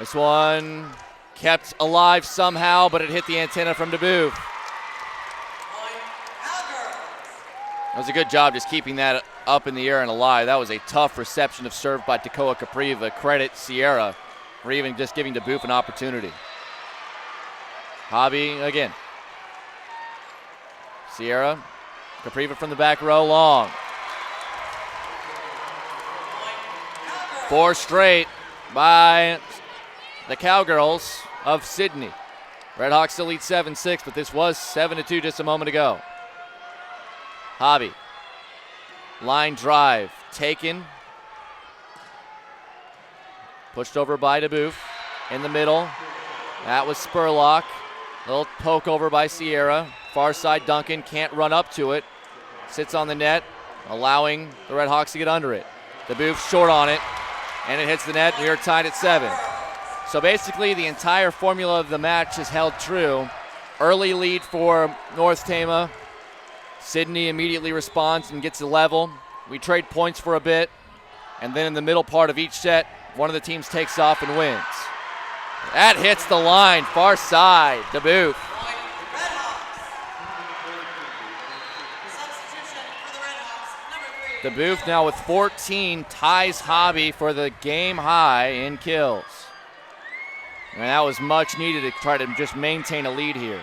This one kept alive somehow, but it hit the antenna from DeBoof. That was a good job just keeping that up in the air and alive. That was a tough reception of serve by Dakoa Capriva. Credit Sierra for even just giving DeBoof an opportunity. Hobby again. Sierra, Capriva from the back row, long. 4 straight by the Cowgirls of Sidney. Redhawks still lead 7-6, but this was 7-2 just a moment ago. Hobby. Line drive. Taken. Pushed over by DeBoof. In the middle. That was Spurlock. Little poke over by Sierra. Far side Duncan can't run up to it. Sits on the net, allowing the Redhawks to get under it. DeBoof short on it, and it hits the net. We are tied at 7. So basically the entire formula of the match has held true. Early lead for North Tama. Sidney immediately responds and gets a level. We trade points for a bit, and then in the middle part of each set, one of the teams takes off and wins. That hits the line, far side, DeBoof. DeBoof now with 14 ties Hobby for the game high in kills. And that was much needed to try to just maintain a lead here.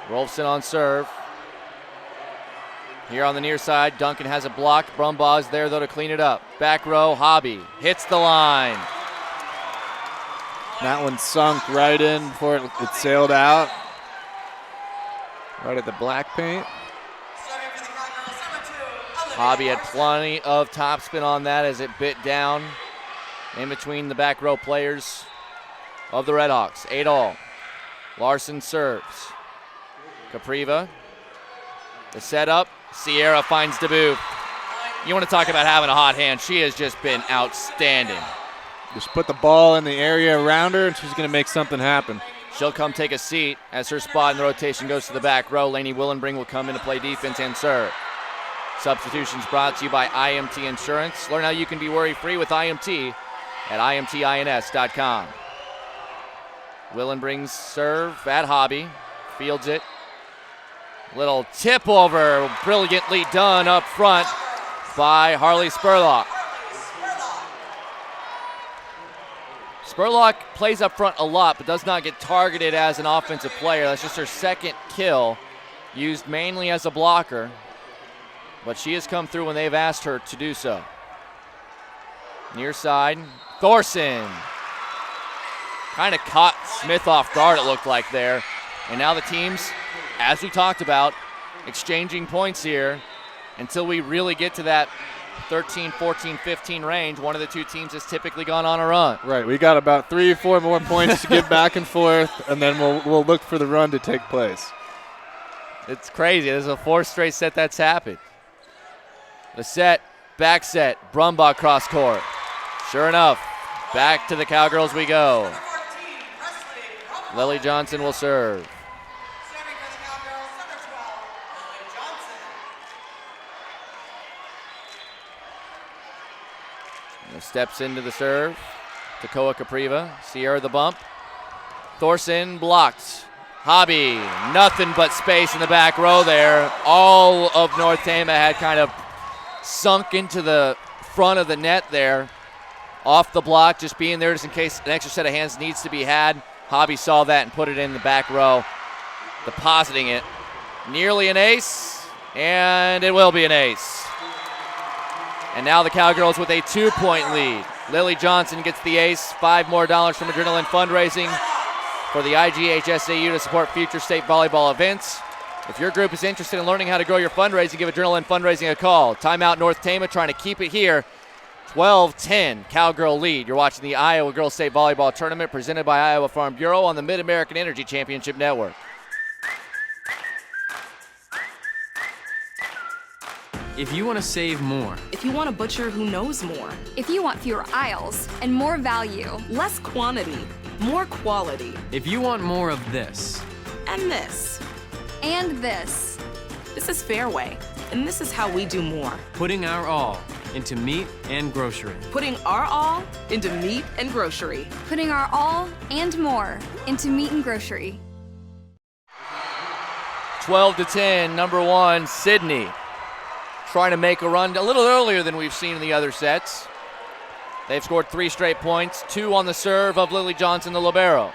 Rolfson on serve. Here on the near side, Duncan has it blocked. Brumbaugh's there, though, to clean it up. Back row, Hobby hits the line. That one sunk right in before it sailed out. Right at the black paint. Hobby had plenty of topspin on that as it bit down in between the back row players of the Redhawks. 8-all. Larson serves. Capriva. The setup. Sierra finds DeBoof. You want to talk about having a hot hand. She has just been outstanding. Just put the ball in the area around her, and she's going to make something happen. She'll come take a seat as her spot in the rotation goes to the back row. Lainey Willenbring will come in to play defense and serve. Substitutions brought to you by IMT Insurance. Learn how you can be worry-free with IMT at imtins.com. Willenbring's serve at Hobby. Fields it. Little tip over, brilliantly done up front by Harley Spurlock. Spurlock plays up front a lot, but does not get targeted as an offensive player. That's just her second kill, used mainly as a blocker. But she has come through when they've asked her to do so. Near side, Thorson. Kind of caught Smith off guard, it looked like there. And now the teams, as we talked about, exchanging points here until we really get to that 13, 14, 15 range. One of the two teams has typically gone on a run. Right, we got about 3 or 4 more points to get back and forth, and then we'll look for the run to take place. It's crazy. This is a 4th straight set that's happened. The set, back set, Brumbaugh cross court. Sure enough, back to the Cowgirls we go. Lily Johnson will serve. Steps into the serve. Takoa Capriva. Sierra the bump. Thorson blocked. Hobby. Nothing but space in the back row there. All of North Tama had kind of sunk into the front of the net there. Off the block, just being there just in case an extra set of hands needs to be had. Hobby saw that and put it in the back row. Depositing it. Nearly an ace. And it will be an ace. And now the Cowgirls with a 2-point lead. Lily Johnson gets the ace. $5 more from Adrenaline Fundraising for the IGHSAU to support future state volleyball events. If your group is interested in learning how to grow your fundraising, give Adrenaline Fundraising a call. Timeout North Tama trying to keep it here. 12-10 Cowgirl lead. You're watching the Iowa Girls State Volleyball Tournament presented by Iowa Farm Bureau on the Mid-American Energy Championship Network. If you want to save more. If you want a butcher who knows more. If you want fewer aisles and more value. Less quantity, more quality. If you want more of this. And this. And this. This is Fairway, and this is how we do more. Putting our all into meat and grocery. Putting our all into meat and grocery. Putting our all and more into meat and grocery. 12-10, number 1, Sidney. Trying to make a run a little earlier than we've seen in the other sets. They've scored 3 straight points, 2 on the serve of Lily Johnson, the libero.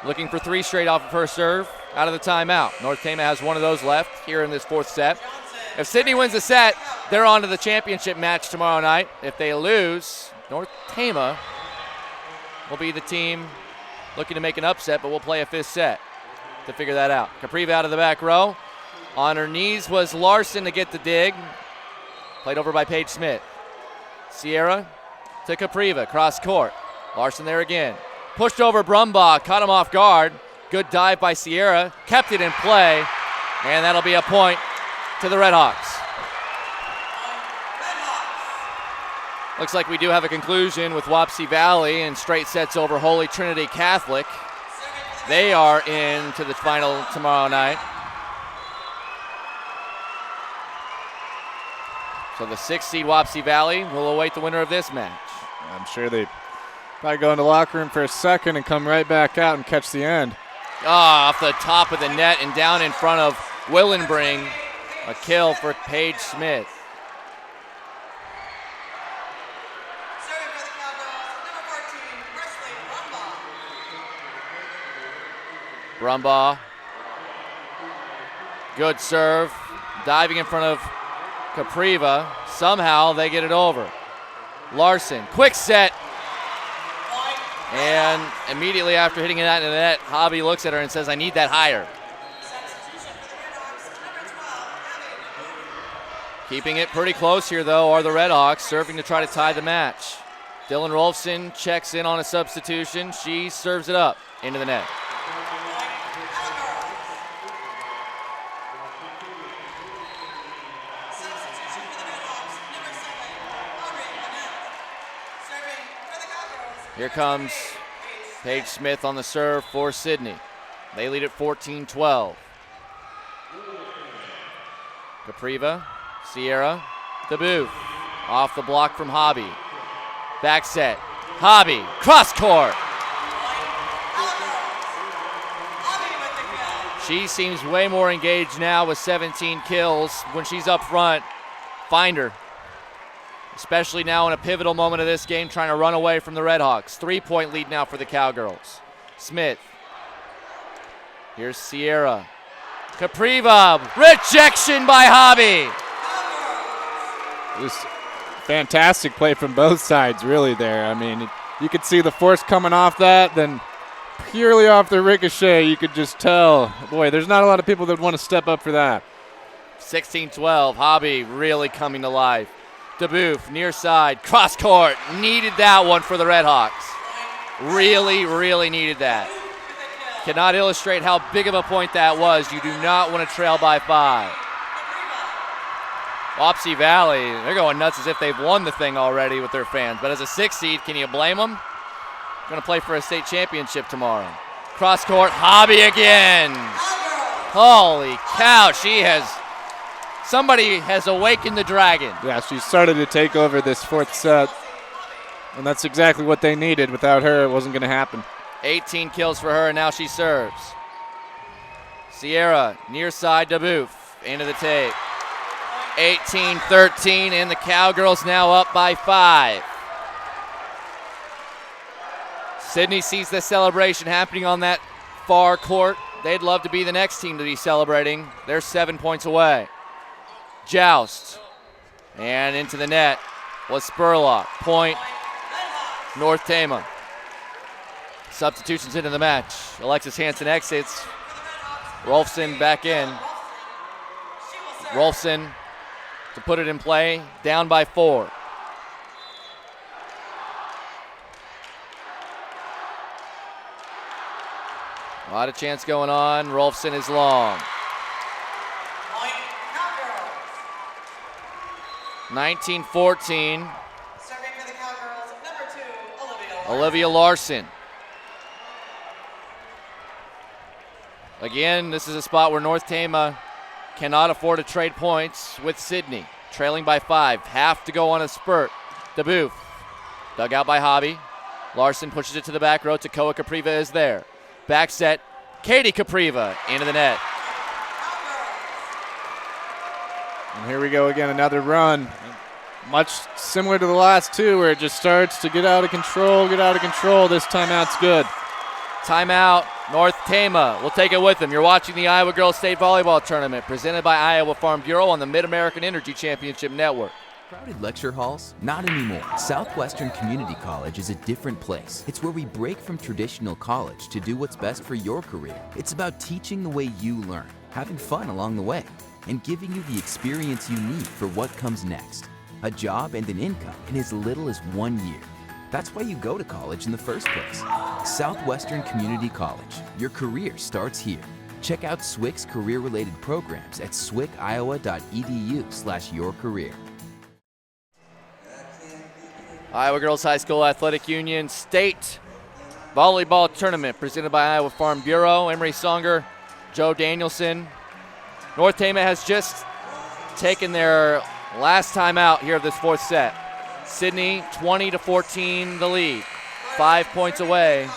Looking for 3 straight off of her serve out of the timeout. North Tama has one of those left here in this 4th set. If Sidney wins the set, they're on to the championship match tomorrow night. If they lose, North Tama will be the team looking to make an upset, but we'll play a 5th set to figure that out. Capriva out of the back row. On her knees was Larson to get the dig. Played over by Paige Smith. Sierra to Capriva, cross court. Larson there again. Pushed over Brumbaugh, caught him off guard. Good dive by Sierra, kept it in play, and that'll be a point to the Redhawks. Looks like we do have a conclusion with Wapsie Valley and straight sets over Holy Trinity Catholic. They are in to the final tomorrow night. So the 6th seed Wapsie Valley will await the winner of this match. I'm sure they probably go in the locker room for a second and come right back out and catch the end. Off the top of the net and down in front of Willenbring. A kill for Paige Smith. Brumbaugh. Good serve. Diving in front of Capriva. Somehow they get it over. Larson, quick set. And immediately after hitting it out in the net, Hobby looks at her and says, I need that higher. Keeping it pretty close here, though, are the Redhawks, serving to try to tie the match. Dylan Rolfson checks in on a substitution. She serves it up into the net. Here comes Paige Smith on the serve for Sidney. They lead at 14-12. Capriva, Sierra, DeBoof. Off the block from Hobby. Back set. Hobby, cross court. She seems way more engaged now with 17 kills when she's up front. Find her. especially now in a pivotal moment of this game, trying to run away from the Redhawks. 3-point lead now for the Cowgirls. Smith. Here's Sierra. Capriva, rejection by Hobby. It was fantastic play from both sides, really, there. I mean, you could see the force coming off that, then purely off the ricochet, you could just tell, boy, there's not a lot of people that want to step up for that. 16-12, Hobby really coming to life. DeBouf, near side, cross court, needed that one for the Redhawks. Really, really needed that. Cannot illustrate how big of a point that was. You do not want to trail by 5. Wapsie Valley, they're going nuts as if they've won the thing already with their fans. But as a 6 seed, can you blame them? Going to play for a state championship tomorrow. Cross court, Hobby again. Holy cow, somebody has awakened the dragon. Yeah, she started to take over this 4th set, and that's exactly what they needed. Without her, it wasn't going to happen. 18 kills for her, and now she serves. Sierra, near side, DeBouf, into the tape. 18-13, and the Cowgirls now up by 5. Sidney sees the celebration happening on that far court. They'd love to be the next team to be celebrating. They're 7 points away. Joust, and into the net was Spurlock. Point, North Tama. Substitutions into the match. Alexis Hansen exits. Rolfson back in. Rolfson to put it in play, down by 4. A lot of chance going on. Rolfson is long. 19-14. Olivia Larson. Again, this is a spot where North Tama cannot afford to trade points with Sidney. Trailing by 5. Have to go on a spurt. DeBouf. Dug out by Hobby. Larson pushes it to the back row. Takoa Capriva is there. Back set. Katie Capriva into the net. And here we go again, another run. Much similar to the last two, where it just starts to get out of control, This timeout's good. Timeout, North Tama. We'll take it with them. You're watching the Iowa Girls State Volleyball Tournament presented by Iowa Farm Bureau on the Mid-American Energy Championship Network. Crowded lecture halls? Not anymore. Southwestern Community College is a different place. It's where we break from traditional college to do what's best for your career. It's about teaching the way you learn, having fun along the way, and giving you the experience you need for what comes next. A job and an income in as little as 1 year. That's why you go to college in the first place. Southwestern Community College. Your career starts here. Check out SWIC's career-related programs at swiciowa.edu/yourcareer. Iowa Girls High School Athletic Union State Volleyball Tournament presented by Iowa Farm Bureau. Emery Songer, Joe Danielson. North Tama has just taken their last time out here of this 4th set. Sidney, 20-14 the lead. 5 points away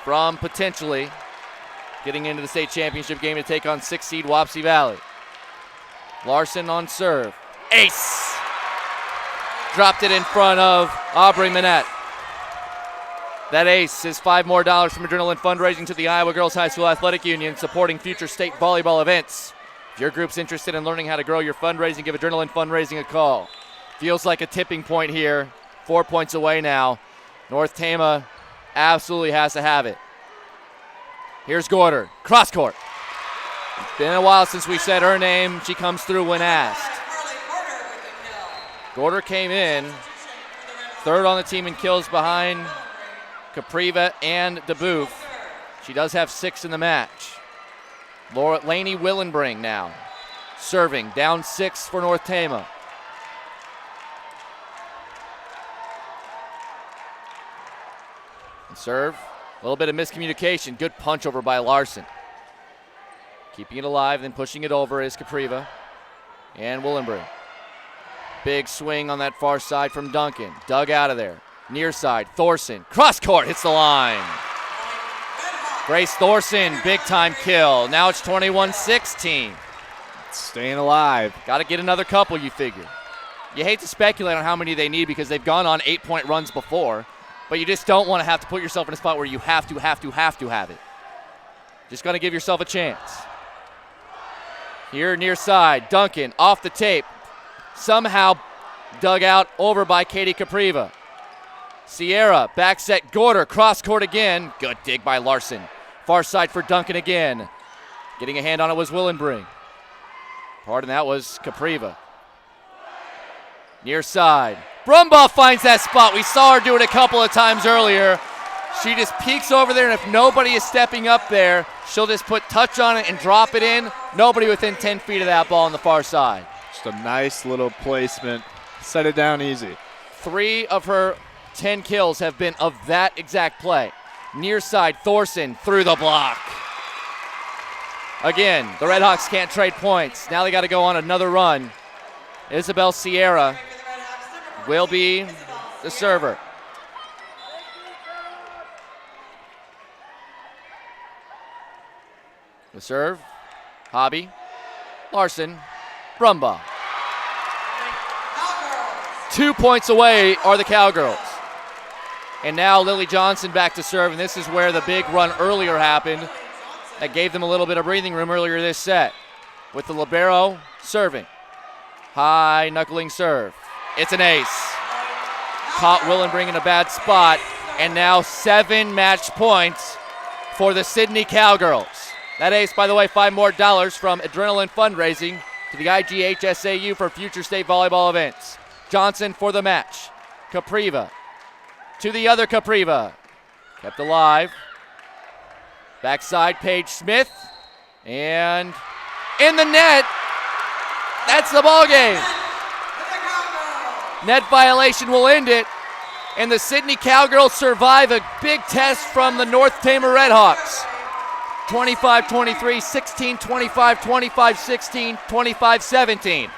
from potentially getting into the state championship game to take on 6 seed Wapsie Valley. Larson on serve. Ace! Dropped it in front of Aubrey Manette. That ace is $5 more from Adrenaline Fundraising to the Iowa Girls High School Athletic Union, supporting future state volleyball events. If your group's interested in learning how to grow your fundraising, give Adrenaline Fundraising a call. Feels like a tipping point here. 4 points away now. North Tama absolutely has to have it. Here's Gorder. Cross court. It's been a while since we said her name. She comes through when asked. Gorder came in 3rd on the team in kills behind Capriva and DeBouf. She does have 6 in the match. Lainey Willenbring now serving, down 6 for North Tama. And serve, a little bit of miscommunication. Good punch over by Larson. Keeping it alive, then pushing it over is Capriva and Willenbring. Big swing on that far side from Duncan. Dug out of there. Near side, Thorson. Cross court, hits the line. Grace Thorson, big time kill. Now it's 21-16. staying alive. Got to get another couple, you figure. You hate to speculate on how many they need because they've gone on 8-point runs before, but you just don't want to have to put yourself in a spot where you have to have it. Just going to give yourself a chance. Here near side, Duncan off the tape. Somehow dug out over by Katie Capriva. Sierra, back set, Gorder, cross court again. Good dig by Larson. Far side for Duncan again. Getting a hand on it was Willenbring. Pardon, that was Capriva. Near side. Brumbaugh finds that spot. We saw her do it a couple of times earlier. She just peeks over there, and if nobody is stepping up there, she'll just put touch on it and drop it in. Nobody within 10 feet of that ball on the far side. Just a nice little placement. Set it down easy. 3 of her 10 kills have been of that exact play. Near side, Thorson through the block. Again, the Redhawks can't trade points. Now they got to go on another run. Isabel Sierra will be the server. The serve, Hobby, Larson, Brumbaugh. 2 points away are the Cowgirls. And now Lily Johnson back to serve, and this is where the big run earlier happened that gave them a little bit of breathing room earlier this set. With the libero serving. High knuckling serve. It's an ace. Caught Willenbring in a bad spot, and now 7 match points for the Sidney Cowgirls. That ace, by the way, $5 more from Adrenaline Fundraising to the IGHSAU for future state volleyball events. Johnson for the match. Capriva to the other Capriva. Kept alive. Backside, Paige Smith. And in the net. That's the ball game. Net violation will end it. And the Sidney Cowgirls survive a big test from the North Tama Redhawks. 25-23, 16-25, 25-16, 25-17.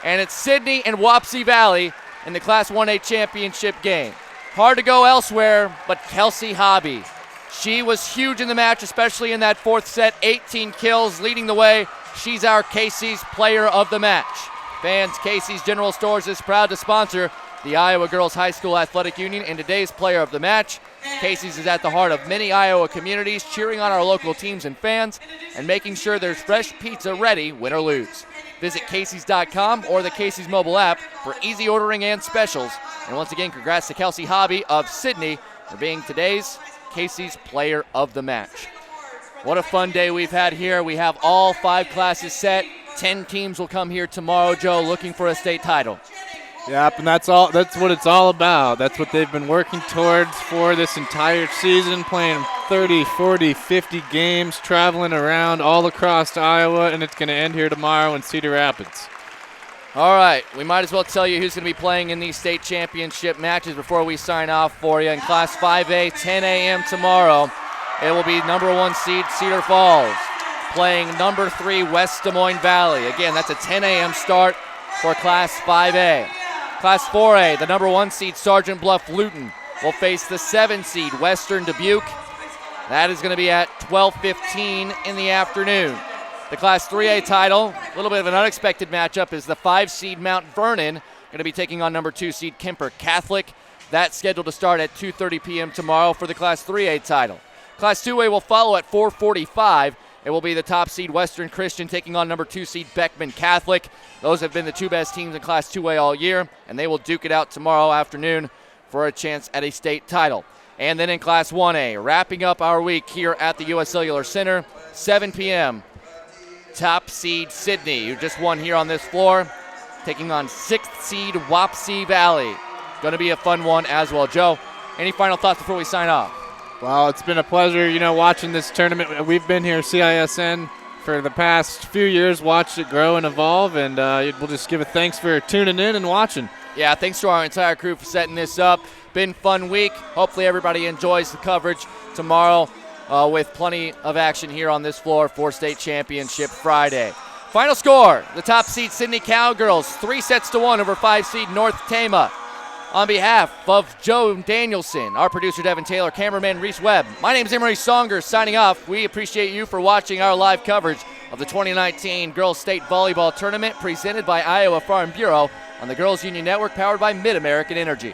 And it's Sidney and Wapsie Valley in the Class 1A championship game. Hard to go elsewhere, but Kelsey Hobby. She was huge in the match, especially in that fourth set. 18 kills leading the way. She's our Casey's player of the match. Fans, Casey's General Stores is proud to sponsor the Iowa Girls High School Athletic Union and today's player of the match. Casey's is at the heart of many Iowa communities, cheering on our local teams and fans and making sure there's fresh pizza ready, win or lose. Visit Casey's.com or the Casey's mobile app for easy ordering and specials. And once again, congrats to Kelsey Hobby of Sidney for being today's Casey's player of the match. What a fun day we've had here. We have all 5 classes set. 10 teams will come here tomorrow, Joe, looking for a state title. Yep, and that's what it's all about. That's what they've been working towards for this entire season, playing 30, 40, 50 games, traveling around all across Iowa, and it's going to end here tomorrow in Cedar Rapids. All right, we might as well tell you who's going to be playing in these state championship matches before we sign off for you. In Class 5A, 10 a.m. tomorrow, it will be number 1 seed Cedar Falls playing number 3 West Des Moines Valley. Again, that's a 10 a.m. start for Class 5A. Class 4A, the number 1 seed Sergeant Bluff Luton will face the 7 seed Western Dubuque. That is going to be at 12:15 in the afternoon. The Class 3A title, a little bit of an unexpected matchup, is the 5 seed Mount Vernon going to be taking on number 2 seed Kemper Catholic. That's scheduled to start at 2:30 p.m. tomorrow for the Class 3A title. Class 2A will follow at 4:45. It will be the top seed Western Christian taking on number 2 seed Beckman Catholic. Those have been the 2 best teams in Class 2A all year, and they will duke it out tomorrow afternoon for a chance at a state title. And then in Class 1A, wrapping up our week here at the U.S. Cellular Center, 7 p.m., top seed Sidney, who just won here on this floor, taking on 6th seed Wapsie Valley. Going to be a fun one as well. Joe, any final thoughts before we sign off? Well, it's been a pleasure, watching this tournament. We've been here, CISN, for the past few years, watched it grow and evolve, and we'll just give a thanks for tuning in and watching. Yeah, thanks to our entire crew for setting this up. Been a fun week. Hopefully everybody enjoys the coverage tomorrow with plenty of action here on this floor for State Championship Friday. Final score, the top seed Sidney Cowgirls, 3-1 over 5 seed North Tama. On behalf of Joe Danielson, our producer Devin Taylor, cameraman Reese Webb, my name is Emery Songer signing off. We appreciate you for watching our live coverage of the 2019 Girls State Volleyball Tournament presented by Iowa Farm Bureau on the Girls Union Network powered by Mid-American Energy.